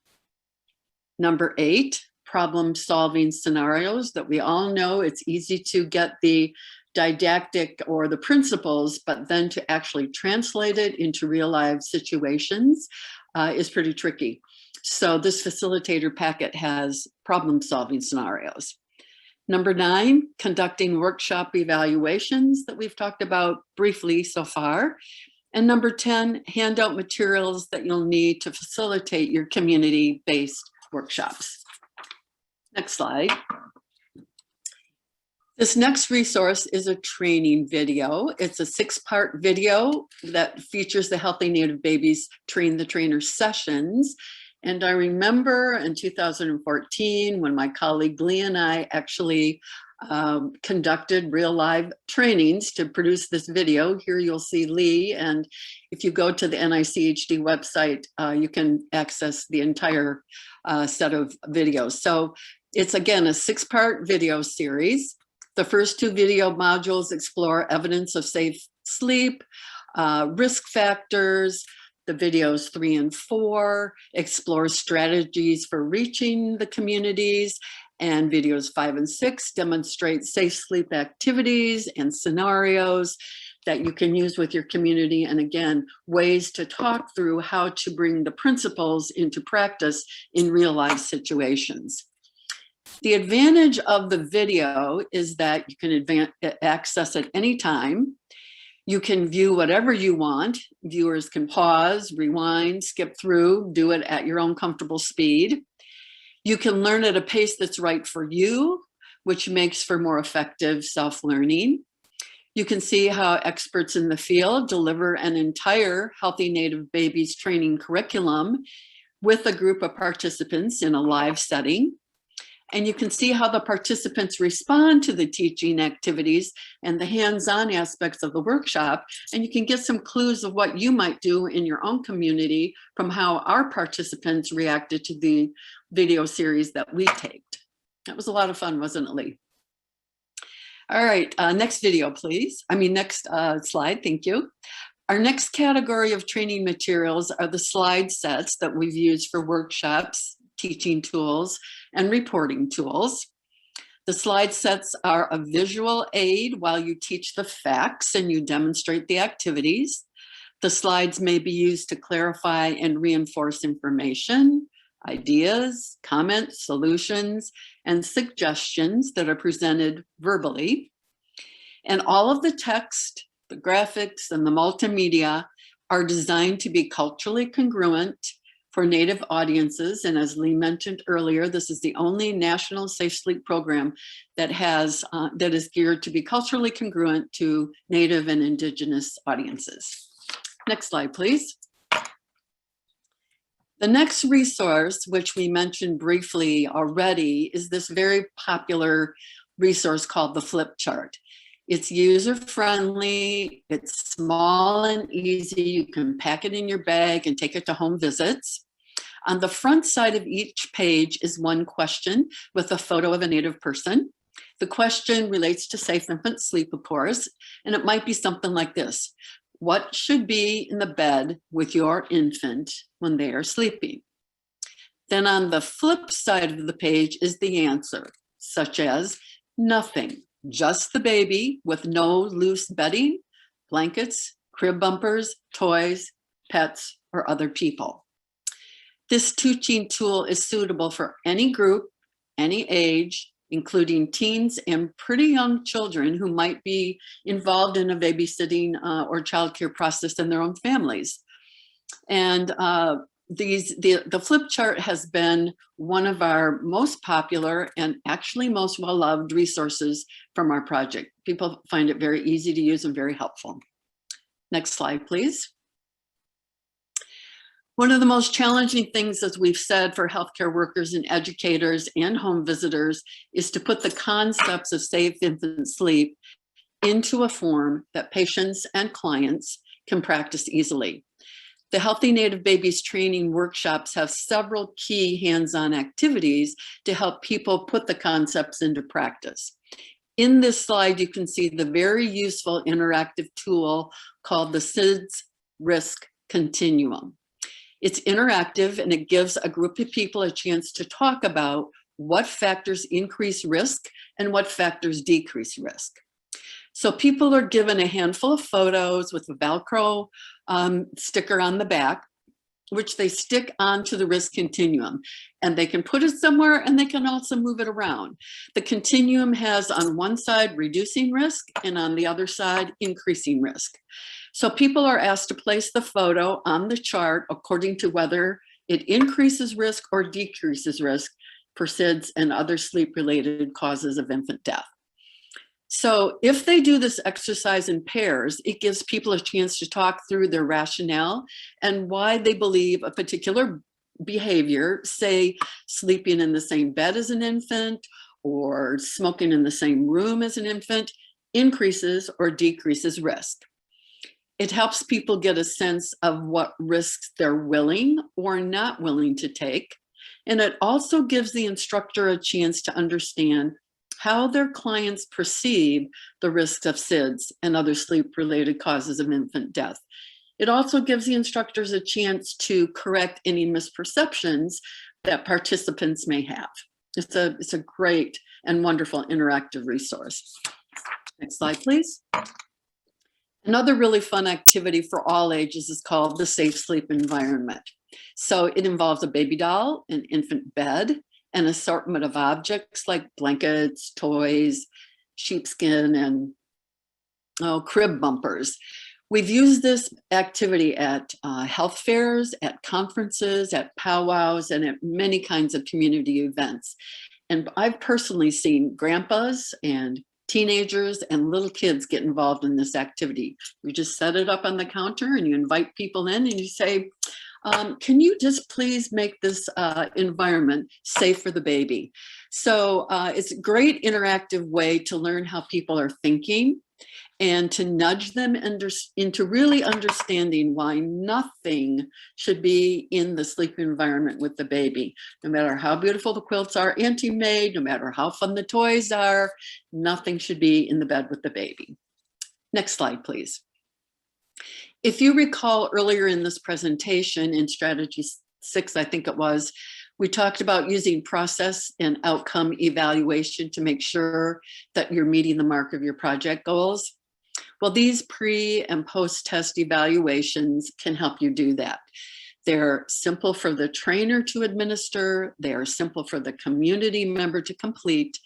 Number 8, problem-solving scenarios that we all know it's easy to get the didactic or the principles, but then to actually translate it into real life situations is pretty tricky. So this facilitator packet has problem-solving scenarios. Number 9, conducting workshop evaluations that we've talked about briefly so far. And number 10, handout materials that you'll need to facilitate your community-based workshops. Next slide. This next resource is a training video. It's a 6-part video that features the Healthy Native Babies Train the Trainer sessions. And I remember in 2014 when my colleague Lee and I actually conducted real live trainings to produce this video. Here you'll see Lee, and if you go to the NICHD website, you can access the entire set of videos. So it's again a 6-part video series. The first 2 video modules explore evidence of safe sleep, risk factors. The videos 3 and 4 explore strategies for reaching the communities, and videos 5 and 6 demonstrate safe sleep activities and scenarios that you can use with your community, and again, ways to talk through how to bring the principles into practice in real life situations. The advantage of the video is that you can access at any time. You can view whatever you want. Viewers can pause, rewind, skip through, do it at your own comfortable speed. You can learn at a pace that's right for you, which makes for more effective self-learning. You can see how experts in the field deliver an entire Healthy Native Babies training curriculum with a group of participants in a live setting. And you can see how the participants respond to the teaching activities and the hands-on aspects of the workshop. And you can get some clues of what you might do in your own community from how our participants reacted to the video series that we taped. That was a lot of fun, wasn't it, Lee? All right, next video, please. Next slide, thank you. Our next category of training materials are the slide sets that we've used for workshops, teaching tools, and reporting tools. The slide sets are a visual aid while you teach the facts and you demonstrate the activities. The slides may be used to clarify and reinforce information, ideas, comments, solutions, and suggestions that are presented verbally. And all of the text, the graphics, and the multimedia are designed to be culturally congruent for Native audiences. And as Lee mentioned earlier, this is the only national safe sleep program that is geared to be culturally congruent to Native and Indigenous audiences. Next slide, please. The next resource, which we mentioned briefly already, is this very popular resource called the flip chart. It's user-friendly, it's small and easy. You can pack it in your bag and take it to home visits. On the front side of each page is one question with a photo of a Native person. The question relates to safe infant sleep, of course, and it might be something like this. What should be in the bed with your infant when they are sleeping? Then on the flip side of the page is the answer, such as nothing, just the baby with no loose bedding, blankets, crib bumpers, toys, pets, or other people. This teaching tool is suitable for any group, any age, including teens and pretty young children who might be involved in a babysitting or childcare process in their own families. And the flip chart has been one of our most popular and actually most well-loved resources from our project. People find it very easy to use and very helpful. Next slide, please. One of the most challenging things, as we've said, for healthcare workers and educators and home visitors is to put the concepts of safe infant sleep into a form that patients and clients can practice easily. The Healthy Native Babies training workshops have several key hands-on activities to help people put the concepts into practice. In this slide, you can see the very useful interactive tool called the SIDS Risk Continuum. It's interactive and it gives a group of people a chance to talk about what factors increase risk and what factors decrease risk. So people are given a handful of photos with a Velcro sticker on the back, which they stick onto the risk continuum. And they can put it somewhere and they can also move it around. The continuum has on one side reducing risk and on the other side increasing risk. So people are asked to place the photo on the chart according to whether it increases risk or decreases risk, for SIDS and other sleep-related causes of infant death. So if they do this exercise in pairs, it gives people a chance to talk through their rationale and why they believe a particular behavior, say sleeping in the same bed as an infant or smoking in the same room as an infant, increases or decreases risk. It helps people get a sense of what risks they're willing or not willing to take. And it also gives the instructor a chance to understand how their clients perceive the risks of SIDS and other sleep-related causes of infant death. It also gives the instructors a chance to correct any misperceptions that participants may have. It's a great and wonderful interactive resource. Next slide, please. Another really fun activity for all ages is called the Safe Sleep Environment. So it involves a baby doll, an infant bed, an assortment of objects like blankets, toys, sheepskin, and crib bumpers. We've used this activity at health fairs, at conferences, at powwows, and at many kinds of community events. And I've personally seen grandpas and teenagers and little kids get involved in this activity. You just set it up on the counter and you invite people in and you say, can you just please make this environment safe for the baby? So it's a great interactive way to learn how people are thinking and to nudge them into really understanding why nothing should be in the sleep environment with the baby. No matter how beautiful the quilts are auntie-made, no matter how fun the toys are, nothing should be in the bed with the baby. Next slide, please. If you recall earlier in this presentation in strategy 6, I think it was, we talked about using process and outcome evaluation to make sure that you're meeting the mark of your project goals. Well, these pre and post-test evaluations can help you do that. They're simple for the trainer to administer, they are simple for the community member to complete,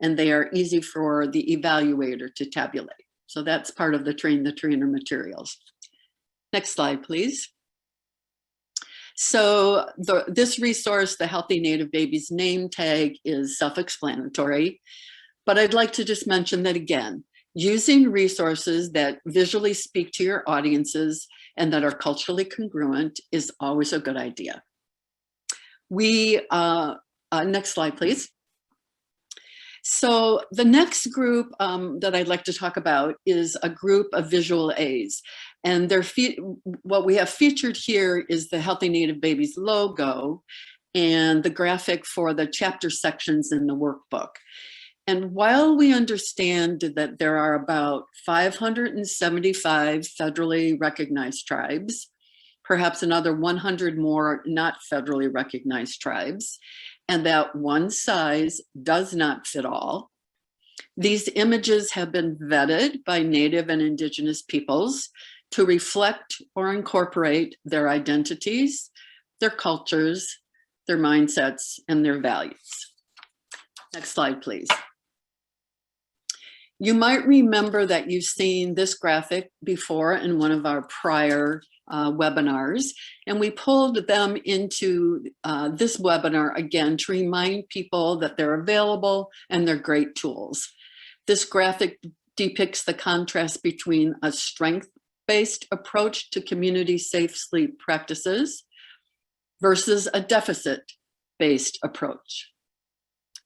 and they are easy for the evaluator to tabulate. So that's part of the Train the Trainer materials. Next slide, please. So this resource, the Healthy Native Babies name tag, is self-explanatory, but I'd like to just mention that again, using resources that visually speak to your audiences and that are culturally congruent is always a good idea. Next slide, please. So the next group that I'd like to talk about is a group of visual aids. And what we have featured here is the Healthy Native Babies logo and the graphic for the chapter sections in the workbook. And while we understand that there are about 575 federally recognized tribes, perhaps another 100 more not federally recognized tribes, and that one size does not fit all, these images have been vetted by Native and Indigenous peoples to reflect or incorporate their identities, their cultures, their mindsets, and their values. Next slide, please. You might remember that you've seen this graphic before in one of our prior webinars, and we pulled them into this webinar again to remind people that they're available and they're great tools. This graphic depicts the contrast between a strength-based approach to community safe sleep practices versus a deficit-based approach.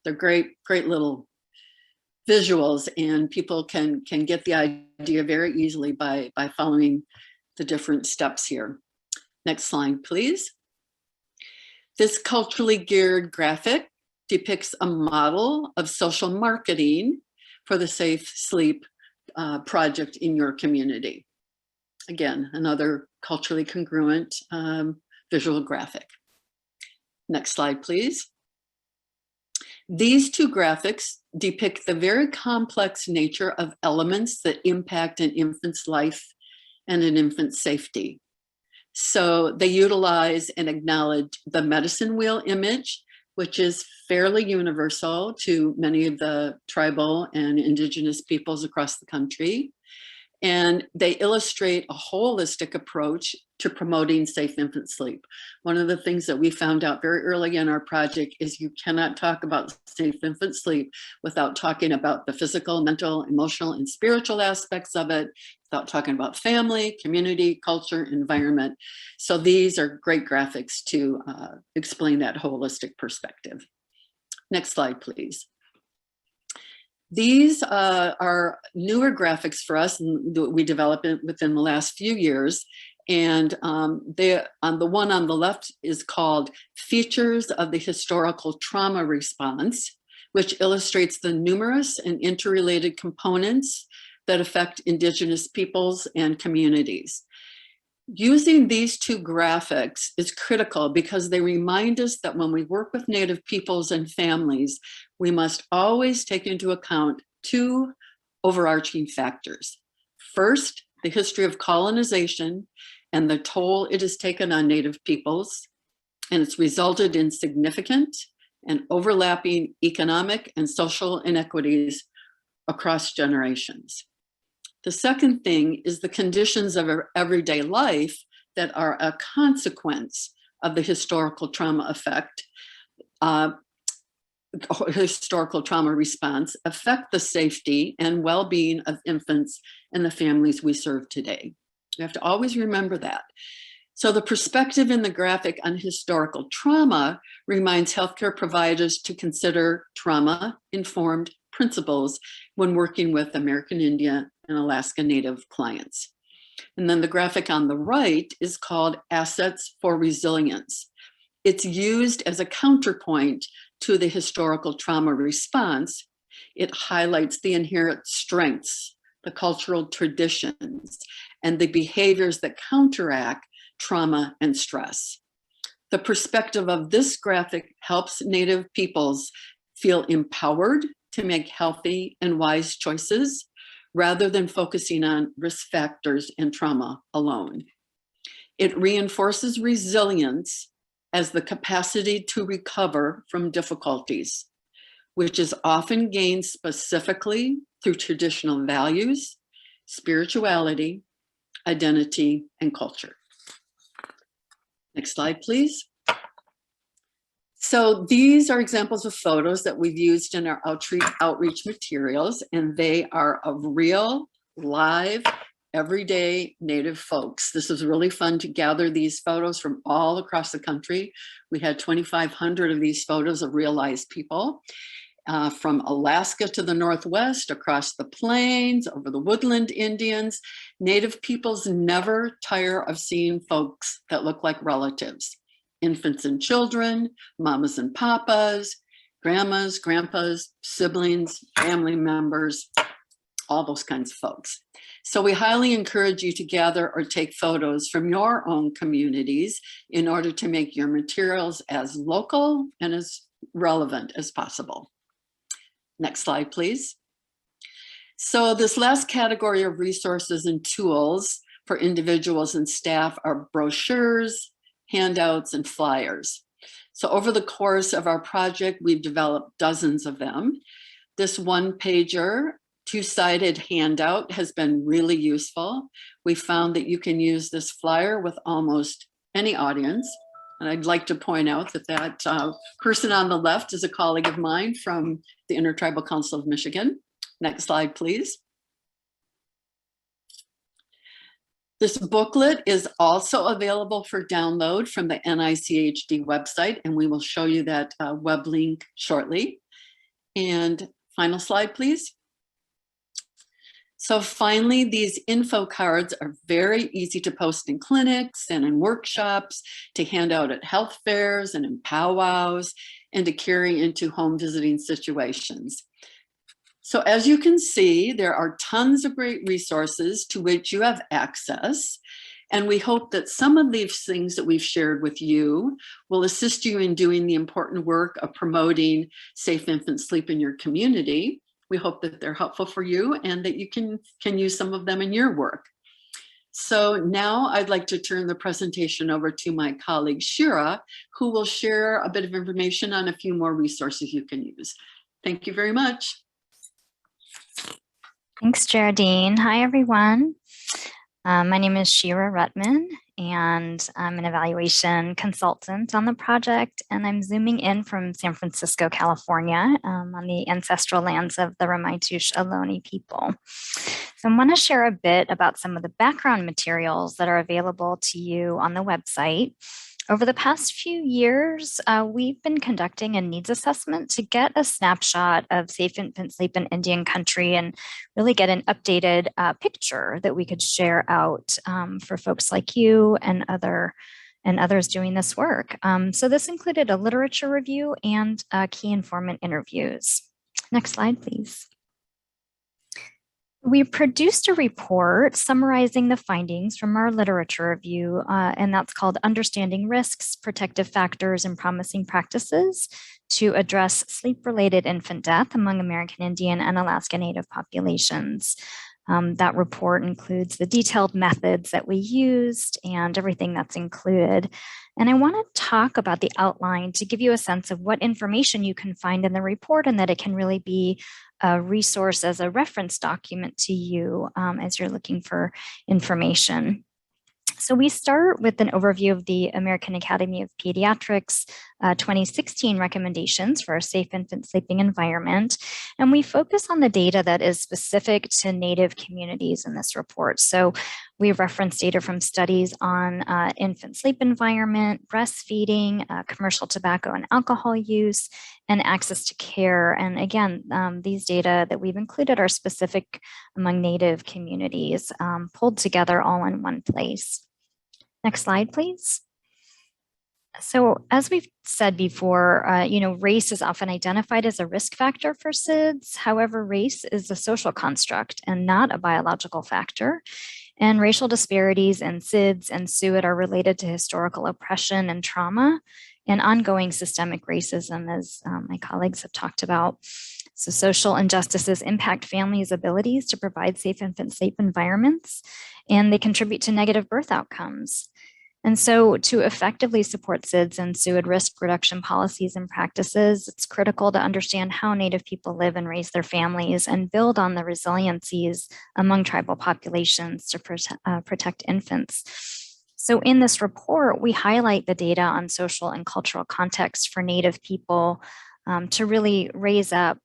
They're great little visuals, and people can get the idea very easily by following the different steps here. Next slide, please. This culturally geared graphic depicts a model of social marketing for the Safe Sleep project in your community. Again, another culturally congruent visual graphic. Next slide, please. These two graphics depict the very complex nature of elements that impact an infant's life and an infant's safety. So they utilize and acknowledge the medicine wheel image, which is fairly universal to many of the tribal and indigenous peoples across the country. And they illustrate a holistic approach to promoting safe infant sleep. One of the things that we found out very early in our project is you cannot talk about safe infant sleep without talking about the physical, mental, emotional, and spiritual aspects of it, without talking about family, community, culture, environment. So these are great graphics to explain that holistic perspective. Next slide, please. These are newer graphics for us, and we developed it within the last few years. And the one on the left is called Features of the Historical Trauma Response, which illustrates the numerous and interrelated components that affect Indigenous peoples and communities. Using these two graphics is critical because they remind us that when we work with Native peoples and families, we must always take into account two overarching factors. First, the history of colonization and the toll it has taken on Native peoples, and it's resulted in significant and overlapping economic and social inequities across generations. The second thing is the conditions of our everyday life that are a consequence of the historical trauma effect, historical trauma response, affect the safety and well-being of infants and the families we serve today. You have to always remember that. So the perspective in the graphic on historical trauma reminds healthcare providers to consider trauma-informed principles when working with American Indian and Alaska Native clients. And then the graphic on the right is called Assets for Resilience. It's used as a counterpoint to the historical trauma response. It highlights the inherent strengths, the cultural traditions, and the behaviors that counteract trauma and stress. The perspective of this graphic helps Native peoples feel empowered to make healthy and wise choices rather than focusing on risk factors and trauma alone. It reinforces resilience as the capacity to recover from difficulties, which is often gained specifically through traditional values, spirituality, identity, and culture. Next slide, please. So these are examples of photos that we've used in our outreach materials, and they are of real, live, everyday Native folks. This was really fun to gather these photos from all across the country. We had 2,500 of these photos of real live people from Alaska to the Northwest, across the plains, over the woodland Indians. Native peoples never tire of seeing folks that look like relatives. Infants and children, mamas and papas, grandmas, grandpas, siblings, family members, all those kinds of folks. So we highly encourage you to gather or take photos from your own communities in order to make your materials as local and as relevant as possible. Next slide, please. So this last category of resources and tools for individuals and staff are brochures, handouts, and flyers. So over the course of our project, we've developed dozens of them. This one-pager, two-sided handout has been really useful. We found that you can use this flyer with almost any audience. And I'd like to point out that that person on the left is a colleague of mine from the Intertribal Council of Michigan. Next slide, please. This booklet is also available for download from the NICHD website, and we will show you that web link shortly. And final slide, please. So finally, these info cards are very easy to post in clinics and in workshops, to hand out at health fairs and in powwows, and to carry into home visiting situations. So as you can see, there are tons of great resources to which you have access. And we hope that some of these things that we've shared with you will assist you in doing the important work of promoting safe infant sleep in your community. We hope that they're helpful for you and that you can use some of them in your work. So now I'd like to turn the presentation over to my colleague Shira, who will share a bit of information on a few more resources you can use. Thank you very much. Thanks, Geraldine. Hi, everyone. My name is Shira Rutman, and I'm an evaluation consultant on the project, and I'm zooming in from San Francisco, California, on the ancestral lands of the Ramaytush Ohlone people. So I want to share a bit about some of the background materials that are available to you on the website. Over the past few years, we've been conducting a needs assessment to get a snapshot of safe infant sleep in Indian country and really get an updated picture that we could share out for folks like you and others doing this work. So this included a literature review and key informant interviews. Next slide, please. We produced a report summarizing the findings from our literature review, and that's called Understanding Risks, Protective Factors, and Promising Practices to Address Sleep-Related Infant Death Among American Indian and Alaska Native Populations. That report includes the detailed methods that we used and everything that's included. And I want to talk about the outline to give you a sense of what information you can find in the report and that it can really be a resource as a reference document to you as you're looking for information. So we start with an overview of the American Academy of Pediatrics 2016 recommendations for a safe infant sleeping environment. And we focus on the data that is specific to Native communities in this report. So we reference data from studies on infant sleep environment, breastfeeding, commercial tobacco and alcohol use, and access to care. And again, these data that we've included are specific among Native communities, pulled together all in one place. Next slide, please. So as we've said before, race is often identified as a risk factor for SIDS. However, race is a social construct and not a biological factor. And racial disparities in SIDS and SUID are related to historical oppression and trauma and ongoing systemic racism, as my colleagues have talked about. So social injustices impact families' abilities to provide safe infant sleep environments, and they contribute to negative birth outcomes. And so to effectively support SIDS and SUID risk reduction policies and practices, it's critical to understand how Native people live and raise their families and build on the resiliencies among tribal populations to protect infants. So in this report, we highlight the data on social and cultural context for Native people to really raise up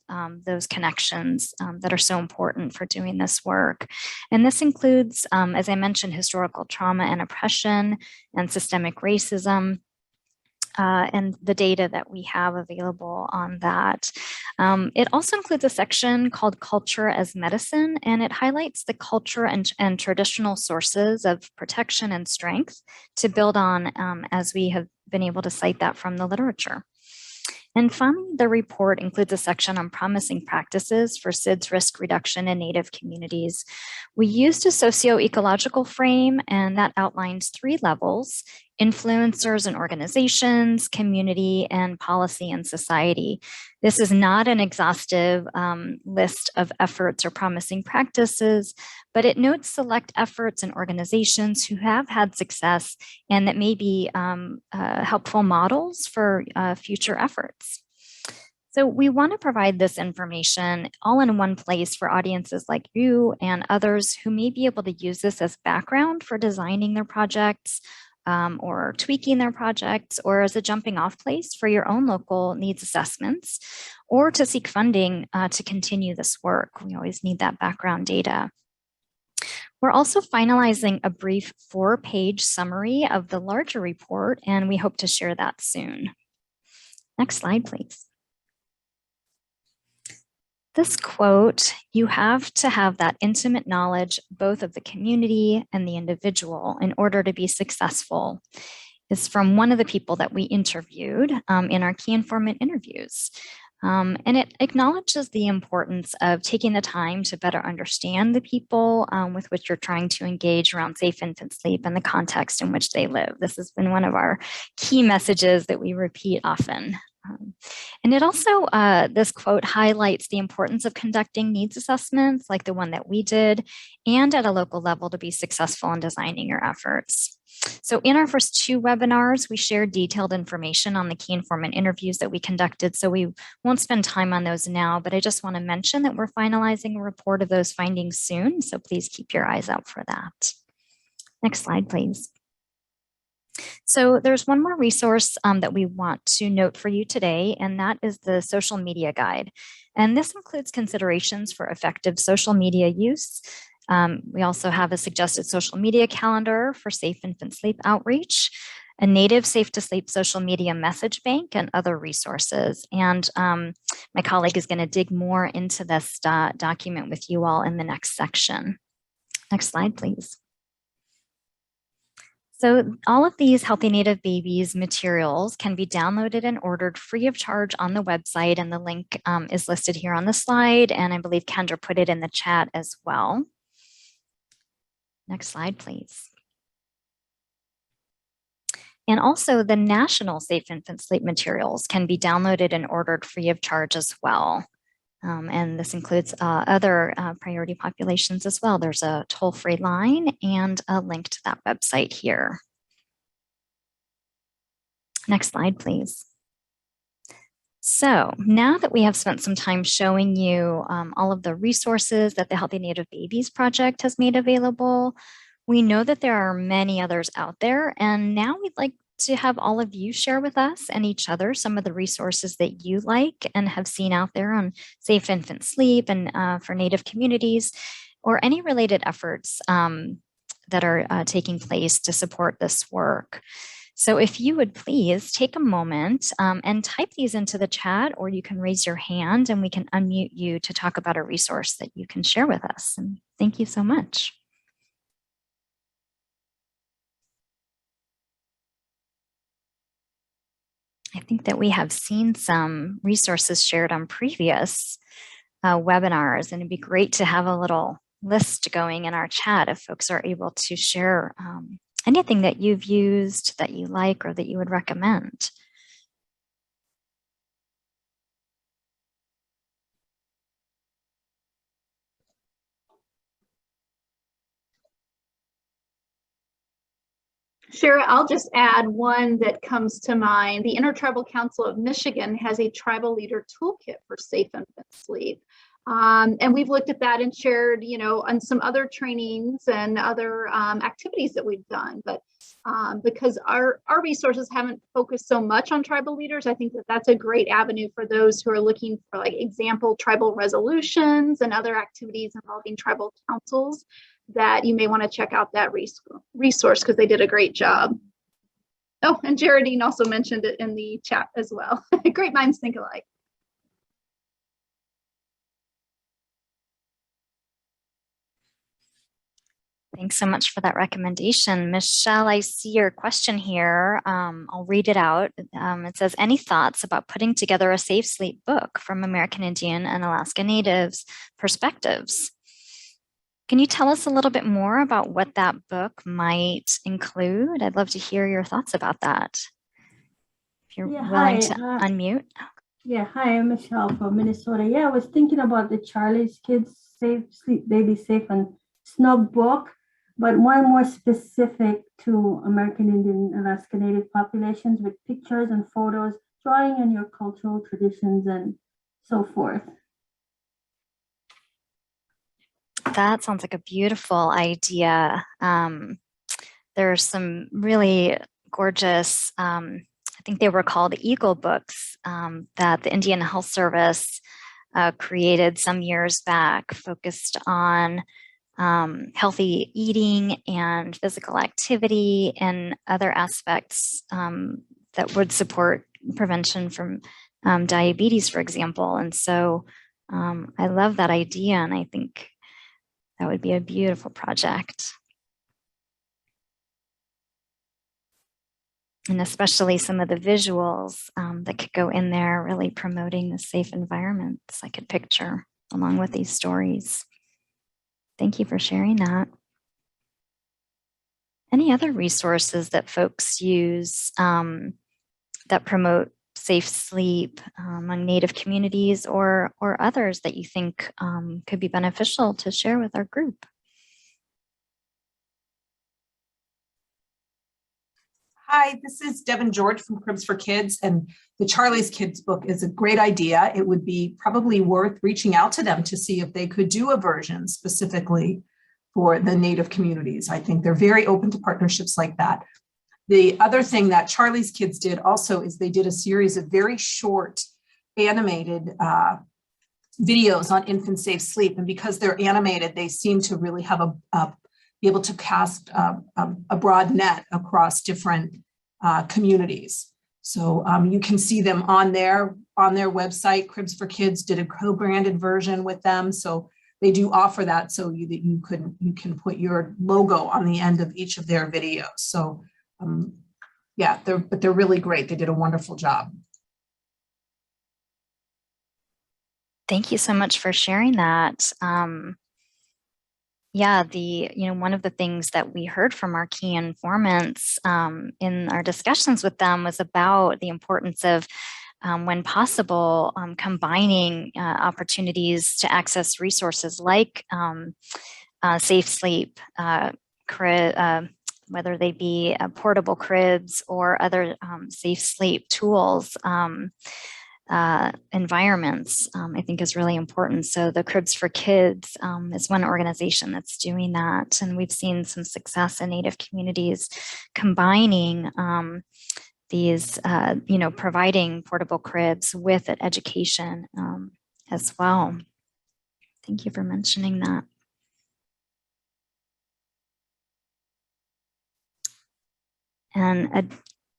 those connections that are so important for doing this work. And this includes, as I mentioned, historical trauma and oppression and systemic racism, and the data that we have available on that. It also includes a section called Culture as Medicine, and it highlights the culture and traditional sources of protection and strength to build on as we have been able to cite that from the literature. And finally, the report includes a section on promising practices for SIDS risk reduction in Native communities. We used a socio-ecological frame, and that outlines 3 levels: influencers and organizations, community, and policy and society. This is not an exhaustive list of efforts or promising practices, but it notes select efforts and organizations who have had success and that may be helpful models for future efforts. So we want to provide this information all in one place for audiences like you and others who may be able to use this as background for designing their projects, or tweaking their projects, or as a jumping off place for your own local needs assessments, or to seek funding to continue this work. We always need that background data. We're also finalizing a brief 4-page summary of the larger report, and we hope to share that soon. Next slide, please. This quote, "You have to have that intimate knowledge both of the community and the individual in order to be successful," is from one of the people that we interviewed in our key informant interviews. And it acknowledges the importance of taking the time to better understand the people with which you're trying to engage around safe infant sleep and the context in which they live. This has been one of our key messages that we repeat often And it also, this quote highlights the importance of conducting needs assessments like the one that we did, and at a local level to be successful in designing your efforts. So in our first 2 webinars, we shared detailed information on the key informant interviews that we conducted. So we won't spend time on those now, but I just want to mention that we're finalizing a report of those findings soon. So please keep your eyes out for that. Next slide, please. So there's one more resource that we want to note for you today, and that is the social media guide. And this includes considerations for effective social media use. We also have a suggested social media calendar for safe infant sleep outreach, a native safe to sleep social media message bank, and other resources. And my colleague is going to dig more into this document with you all in the next section. Next slide, please. So all of these Healthy Native Babies materials can be downloaded and ordered free of charge on the website, and the link is listed here on the slide, and I believe Kendra put it in the chat as well. Next slide, please. And also the National Safe Infant Sleep materials can be downloaded and ordered free of charge as well. And this includes other priority populations as well. There's a toll-free line and a link to that website here. Next slide, please. So now that we have spent some time showing you all of the resources that the Healthy Native Babies Project has made available, we know that there are many others out there, and now we'd like to have all of you share with us and each other some of the resources that you like and have seen out there on safe infant sleep and for Native communities, or any related efforts that are taking place to support this work. So if you would please take a moment and type these into the chat, or you can raise your hand and we can unmute you to talk about a resource that you can share with us. And thank you so much. I think that we have seen some resources shared on previous webinars, and it'd be great to have a little list going in our chat if folks are able to share anything that you've used that you like or that you would recommend. Shara, I'll just add one that comes to mind. The Intertribal Council of Michigan has a tribal leader toolkit for safe infant sleep. And we've looked at that and shared, on some other trainings and other activities that we've done. But because our resources haven't focused so much on tribal leaders, I think that that's a great avenue for those who are looking for, like, example tribal resolutions and other activities involving tribal councils, that you may want to check out that resource because they did a great job. Oh, and Geraldine also mentioned it in the chat as well. Great minds think alike. Thanks so much for that recommendation. Michelle, I see your question here. I'll read it out. It says, any thoughts about putting together a safe sleep book from American Indian and Alaska Natives perspectives? Can you tell us a little bit more about what that book might include? I'd love to hear your thoughts about that. If you're willing to unmute. Yeah, hi, I'm Michelle from Minnesota. Yeah, I was thinking about the Charlie's Kids Safe Sleep Baby Safe and Snug book, but one more specific to American Indian and Alaska Native populations with pictures and photos, drawing on your cultural traditions and so forth. That sounds like a beautiful idea. There's some really gorgeous, I think they were called Eagle books that the Indian Health Service created some years back, focused on healthy eating and physical activity and other aspects that would support prevention from diabetes, for example. And so I love that idea, and I think that would be a beautiful project. And especially some of the visuals that could go in there, really promoting the safe environments I could picture along with these stories. Thank you for sharing that. Any other resources that folks use that promote safe sleep among Native communities or others that you think could be beneficial to share with our group. Hi, this is Devin George from Cribs for Kids, and the Charlie's Kids book is a great idea. It would be probably worth reaching out to them to see if they could do a version specifically for the Native communities. I think they're very open to partnerships like that. The other thing that Charlie's Kids did also is they did a series of very short animated videos on infant safe sleep. And because they're animated, they seem to really have be able to cast a broad net across different communities. So you can see them on their website. Cribs for Kids did a co-branded version with them. So they do offer that so that you can put your logo on the end of each of their videos. So yeah, they're really great. They did a wonderful job. Thank you so much for sharing that. Yeah, one of the things that we heard from our key informants in our discussions with them was about the importance of, when possible, combining opportunities to access resources like safe sleep, whether they be portable cribs or other safe sleep tools. Environments, I think is really important. So the Cribs for Kids is one organization that's doing that. And we've seen some success in Native communities combining these, providing portable cribs with education as well. Thank you for mentioning that.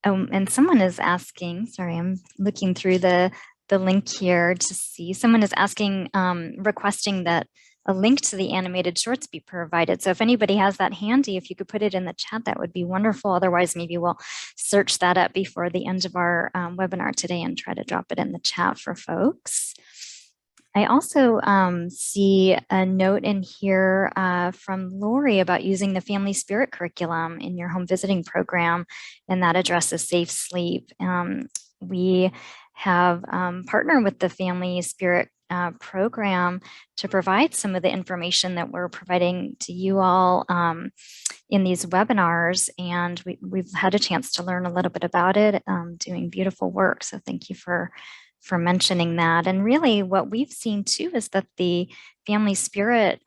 And someone is asking, sorry, I'm looking through the link here to see, someone is asking, requesting that a link to the animated shorts be provided. So if anybody has that handy, if you could put it in the chat, that would be wonderful. Otherwise, maybe we'll search that up before the end of our webinar today and try to drop it in the chat for folks. I also see a note in here from Lori about using the Family Spirit curriculum in your home visiting program, and that addresses safe sleep. We have partnered with the Family Spirit program to provide some of the information that we're providing to you all in these webinars, and we've had a chance to learn a little bit about it, doing beautiful work. So thank you for mentioning that. And really what we've seen too is that the Family Spirit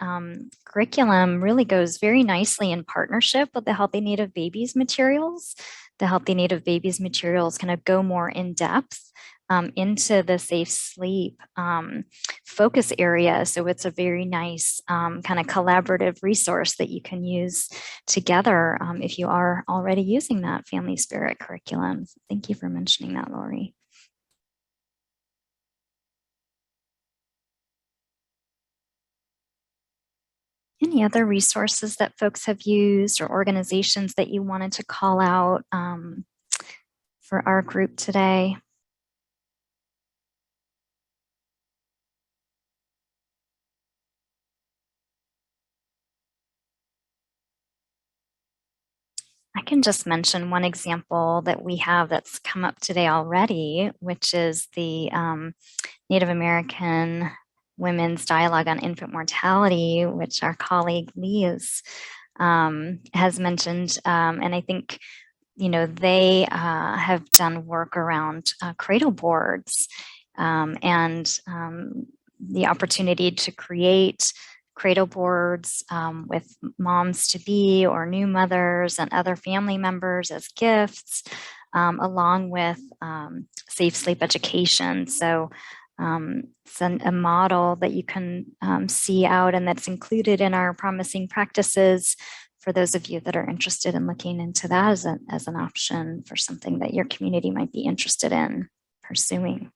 curriculum really goes very nicely in partnership with the Healthy Native Babies materials. The Healthy Native Babies materials kind of go more in depth into the safe sleep focus area. So it's a very nice kind of collaborative resource that you can use together if you are already using that Family Spirit curriculum. So thank you for mentioning that, Lori. Any other resources that folks have used or organizations that you wanted to call out for our group today? I can just mention one example that we have that's come up today already, which is the Native American Women's Dialogue on Infant Mortality, which our colleague Liz has mentioned. And I think, they have done work around cradle boards and the opportunity to create cradle boards with moms to be or new mothers and other family members as gifts, along with safe sleep education. So it's a model that you can see out, and that's included in our promising practices for those of you that are interested in looking into that as an option for something that your community might be interested in pursuing.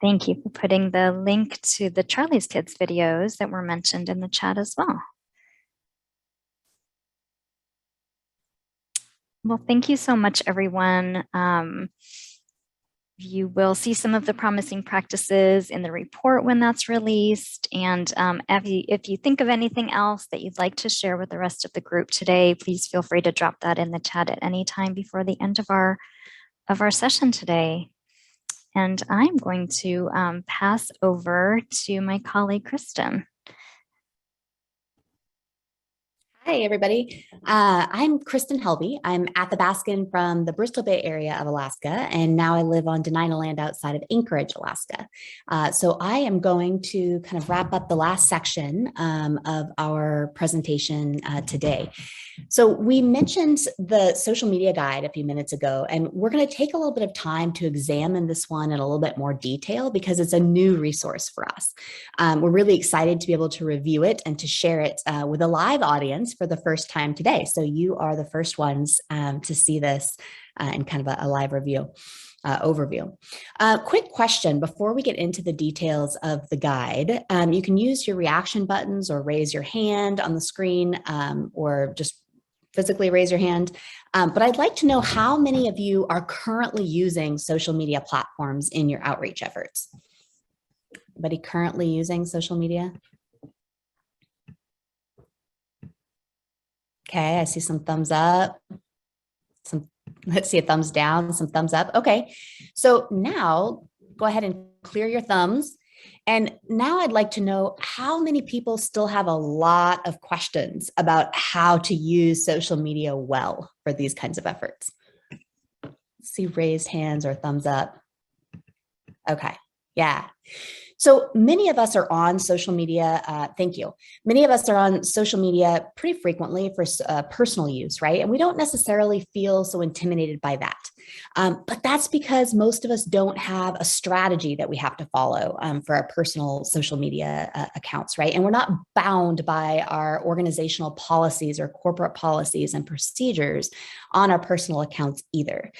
Thank you for putting the link to the Charlie's Kids videos that were mentioned in the chat as well. Well, thank you so much, everyone. you will see some of the promising practices in the report when that's released. And if you think of anything else that you'd like to share with the rest of the group today, please feel free to drop that in the chat at any time before the end of our session today. And I'm going to pass over to my colleague, Kristen. Hi, everybody. I'm Kristen Helby. I'm Athabascan from the Bristol Bay area of Alaska, and now I live on Denina land outside of Anchorage, Alaska. So I am going to kind of wrap up the last section of our presentation today. So we mentioned the social media guide a few minutes ago, and we're going to take a little bit of time to examine this one in a little bit more detail because it's a new resource for us. We're really excited to be able to review it and to share it with a live audience for the first time today. So you are the first ones to see this in kind of a live review. Overview. Quick question before we get into the details of the guide. You can use your reaction buttons or raise your hand on the screen or just physically raise your hand. But I'd like to know how many of you are currently using social media platforms in your outreach efforts. Anybody currently using social media? Okay, I see some thumbs up. Let's see a thumbs down, some thumbs up. Okay, so now go ahead and clear your thumbs. And now I'd like to know how many people still have a lot of questions about how to use social media well for these kinds of efforts. Let's see raised hands or thumbs up. Okay, yeah. So many of us are on social media. Thank you. Many of us are on social media pretty frequently for personal use, right? And we don't necessarily feel so intimidated by that. But that's because most of us don't have a strategy that we have to follow for our personal social media accounts, right? And we're not bound by our organizational policies or corporate policies and procedures on our personal accounts either.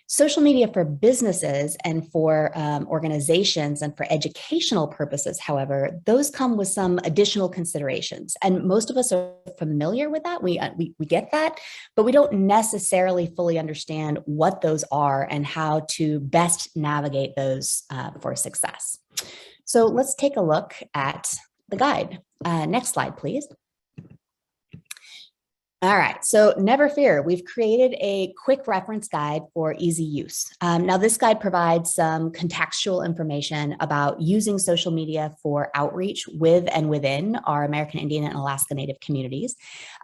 Social media for businesses and for organizations and for educational purposes, however, those come with some additional considerations. And most of us are familiar with that. We get that, but we don't necessarily fully understand what those are and how to best navigate those for success. So let's take a look at the guide. Next slide, please. All right, so never fear, we've created a quick reference guide for easy use. Now this guide provides some contextual information about using social media for outreach with and within our American Indian and Alaska Native communities.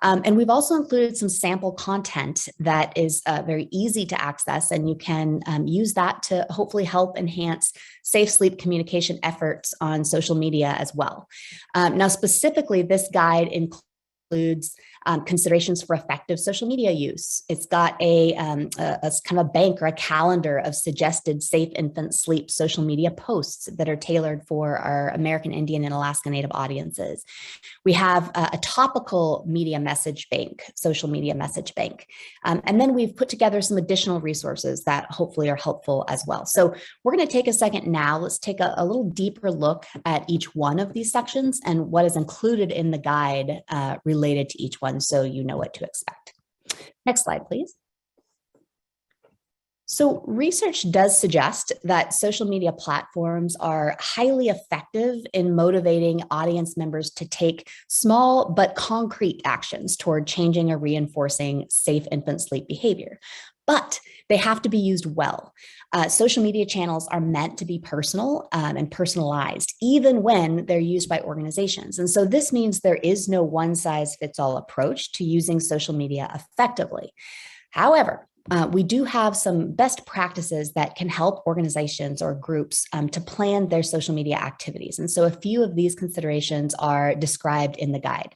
And we've also included some sample content that is very easy to access, and you can use that to hopefully help enhance safe sleep communication efforts on social media as well. Now specifically, this guide includes considerations for effective social media use. It's got a kind of a bank or a calendar of suggested safe infant sleep social media posts that are tailored for our American Indian and Alaska Native audiences. We have a topical media message bank, social media message bank. And then we've put together some additional resources that hopefully are helpful as well. So we're going to take a second now. Let's take a little deeper look at each one of these sections and what is included in the guide related to each one, so you know what to expect. Next slide, please. So research does suggest that social media platforms are highly effective in motivating audience members to take small but concrete actions toward changing or reinforcing safe infant sleep behavior. But they have to be used well. Social media channels are meant to be personal and personalized, even when they're used by organizations. And so this means there is no one-size-fits-all approach to using social media effectively. However, we do have some best practices that can help organizations or groups to plan their social media activities. And so a few of these considerations are described in the guide.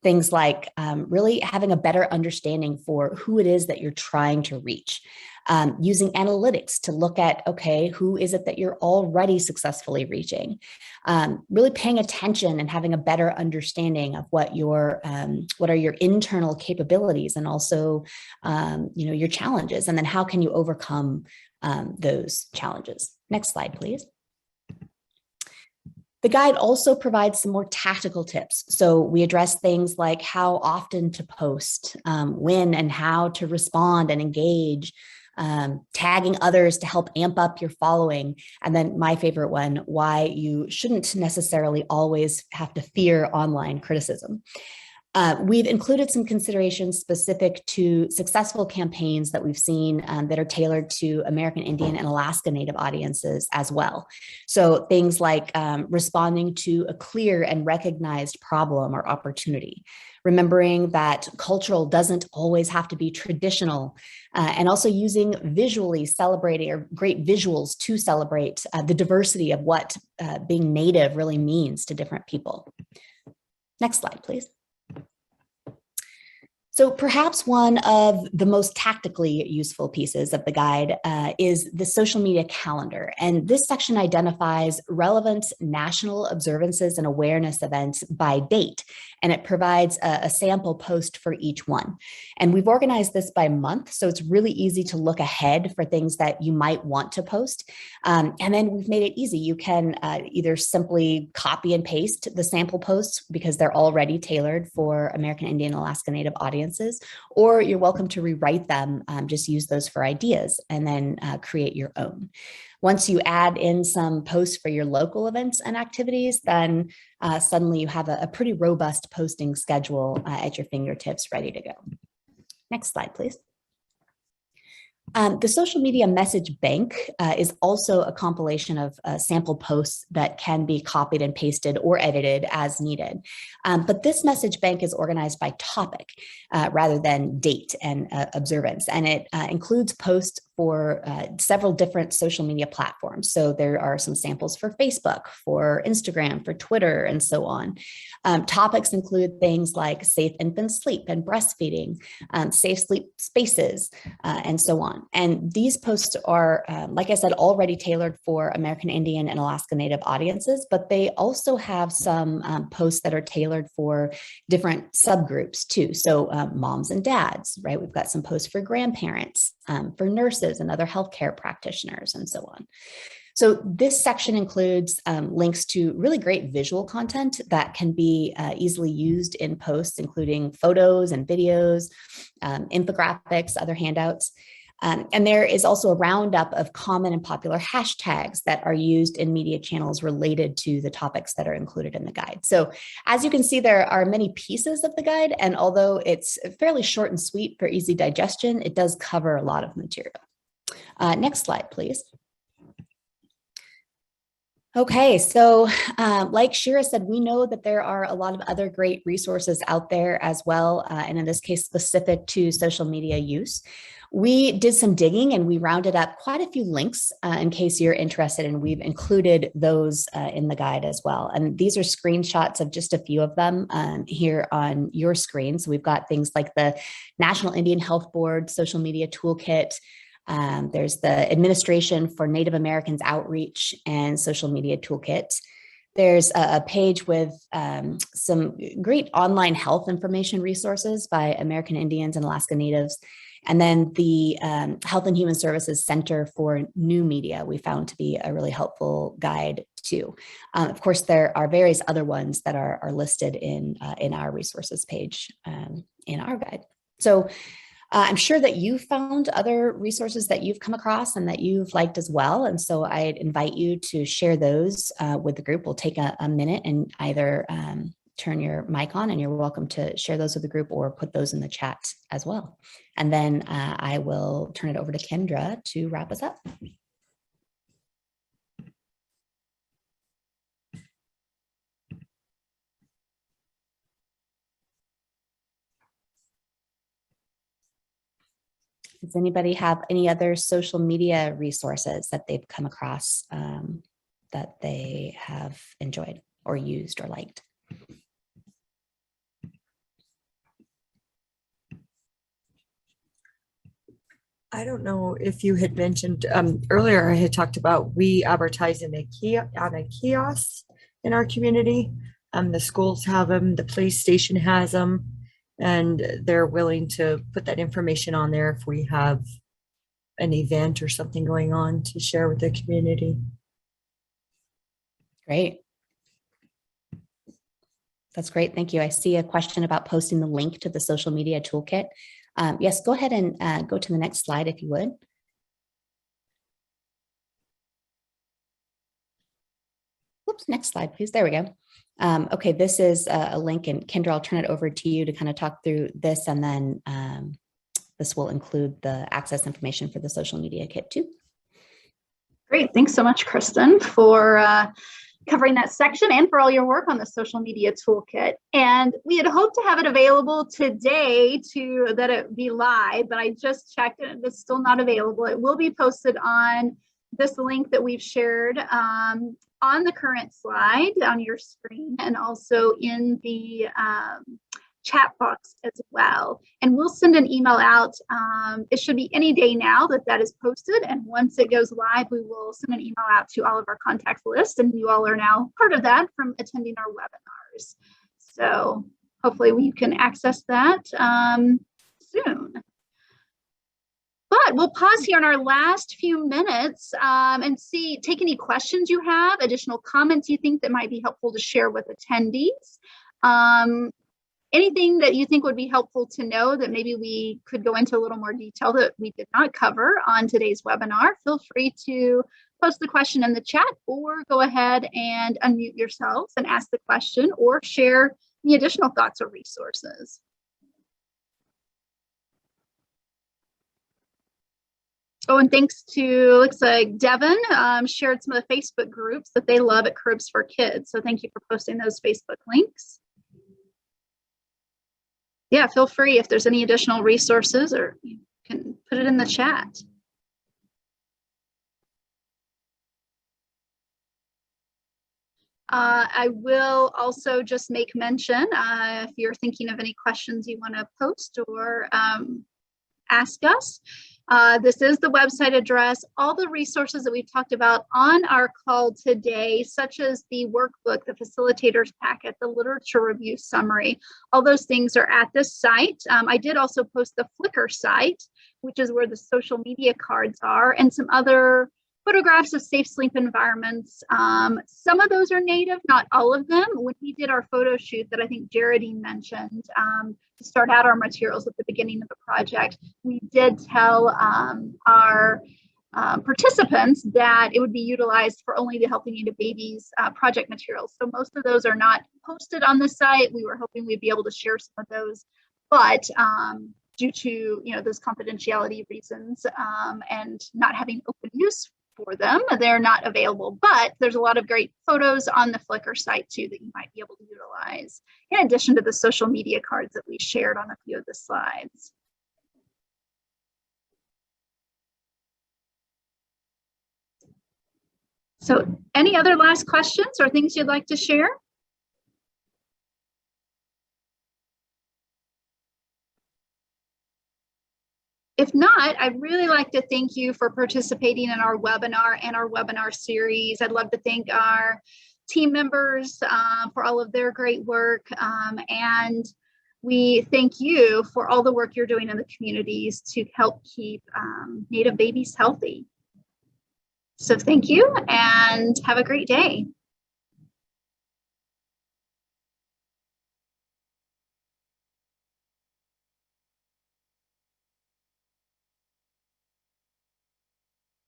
Things like really having a better understanding for who it is that you're trying to reach. Using analytics to look at, okay, who is it that you're already successfully reaching? Really paying attention and having a better understanding of what are your internal capabilities and also, your challenges, and then how can you overcome those challenges? Next slide, please. The guide also provides some more tactical tips. So we address things like how often to post, when and how to respond and engage, tagging others to help amp up your following. And then my favorite one, why you shouldn't necessarily always have to fear online criticism. We've included some considerations specific to successful campaigns that we've seen that are tailored to American Indian and Alaska Native audiences as well. So things like responding to a clear and recognized problem or opportunity, remembering that cultural doesn't always have to be traditional, and also using visually celebrating or great visuals to celebrate the diversity of what being Native really means to different people. Next slide, please. So perhaps one of the most tactically useful pieces of the guide is the social media calendar. And this section identifies relevant national observances and awareness events by date. And it provides a sample post for each one. And we've organized this by month, so it's really easy to look ahead for things that you might want to post. And then we've made it easy. You can either simply copy and paste the sample posts because they're already tailored for American Indian and Alaska Native audiences, or you're welcome to rewrite them, just use those for ideas and then create your own. Once you add in some posts for your local events and activities, then suddenly you have a pretty robust posting schedule at your fingertips ready to go. Next slide, please. The social media message bank is also a compilation of sample posts that can be copied and pasted or edited as needed. But this message bank is organized by topic rather than date and observance. And it includes posts for several different social media platforms. So there are some samples for Facebook, for Instagram, for Twitter, and so on. Topics include things like safe infant sleep and breastfeeding, safe sleep spaces, and so on. And these posts are, like I said, already tailored for American Indian and Alaska Native audiences, but they also have some posts that are tailored for different subgroups too. So moms and dads, right? We've got some posts for grandparents, for nurses and other healthcare practitioners, and so on. So this section includes links to really great visual content that can be easily used in posts, including photos and videos, infographics, other handouts. And there is also a roundup of common and popular hashtags that are used in media channels related to the topics that are included in the guide. So as you can see, there are many pieces of the guide, and although it's fairly short and sweet for easy digestion, it does cover a lot of material. Next slide, please. Okay, so like Shira said, we know that there are a lot of other great resources out there as well, and in this case, specific to social media use. We did some digging and we rounded up quite a few links in case you're interested, and we've included those in the guide as well. And these are screenshots of just a few of them here on your screen. So we've got things like the National Indian Health Board Social Media Toolkit. There's the Administration for Native Americans Outreach and Social Media Toolkit. There's a page with some great online health information resources by American Indians and Alaska Natives. And then the Health and Human Services Center for New Media, we found to be a really helpful guide too. Of course, there are various other ones that are listed in our resources page in our guide. So I'm sure that you found other resources that you've come across and that you've liked as well. And so I'd invite you to share those with the group. We'll take a minute and either turn your mic on, and you're welcome to share those with the group or put those in the chat as well. And then I will turn it over to Kendra to wrap us up. Does anybody have any other social media resources that they've come across that they have enjoyed or used or liked? I don't know if you had mentioned earlier, I had talked about we advertise on a kiosk in our community. The schools have them, the police station has them, and they're willing to put that information on there if we have an event or something going on to share with the community. Great. That's great. Thank you. I see a question about posting the link to the social media toolkit. Yes, go ahead and go to the next slide if you would. oops, next slide, please. There we go. Okay, this is a link, and Kendra, I'll turn it over to you to kind of talk through this, and then this will include the access information for the social media kit too. Great. Thanks so much, Kristen, for covering that section and for all your work on the social media toolkit. And we had hoped to have it available today that it be live, but I just checked and it's still not available. It will be posted on this link that we've shared on the current slide on your screen, and also in the chat box as well. And we'll send an email out. It should be any day now that is posted. And once it goes live, we will send an email out to all of our contact list. And you all are now part of that from attending our webinars. So hopefully we can access that soon. But we'll pause here in our last few minutes and take any questions you have, additional comments you think that might be helpful to share with attendees. Anything that you think would be helpful to know that maybe we could go into a little more detail that we did not cover on today's webinar, feel free to post the question in the chat, or go ahead and unmute yourselves and ask the question, or share any additional thoughts or resources. Oh, and thanks to, looks like Devin shared some of the Facebook groups that they love at Cribs for Kids. So thank you for posting those Facebook links. Yeah, feel free if there's any additional resources, or you can put it in the chat. I will also just make mention, if you're thinking of any questions you want to post or ask us. This is the website address. All the resources that we've talked about on our call today, such as the workbook, the facilitators packet, the literature review summary, all those things are at this site. I did also post the Flickr site, which is where the social media cards are, and some other photographs of safe sleep environments. Some of those are native, not all of them. When we did our photo shoot that I think Jaredine mentioned to start out our materials at the beginning of the project, we did tell our participants that it would be utilized for only the Healthy Native Babies project materials. So most of those are not posted on the site. We were hoping we'd be able to share some of those, but due to those confidentiality reasons and not having open use for them, they're not available. But there's a lot of great photos on the Flickr site too that you might be able to utilize, in addition to the social media cards that we shared on a few of the slides. So any other last questions or things you'd like to share? If not, I'd really like to thank you for participating in our webinar and our webinar series. I'd love to thank our team members for all of their great work. And we thank you for all the work you're doing in the communities to help keep Native babies healthy. So thank you and have a great day.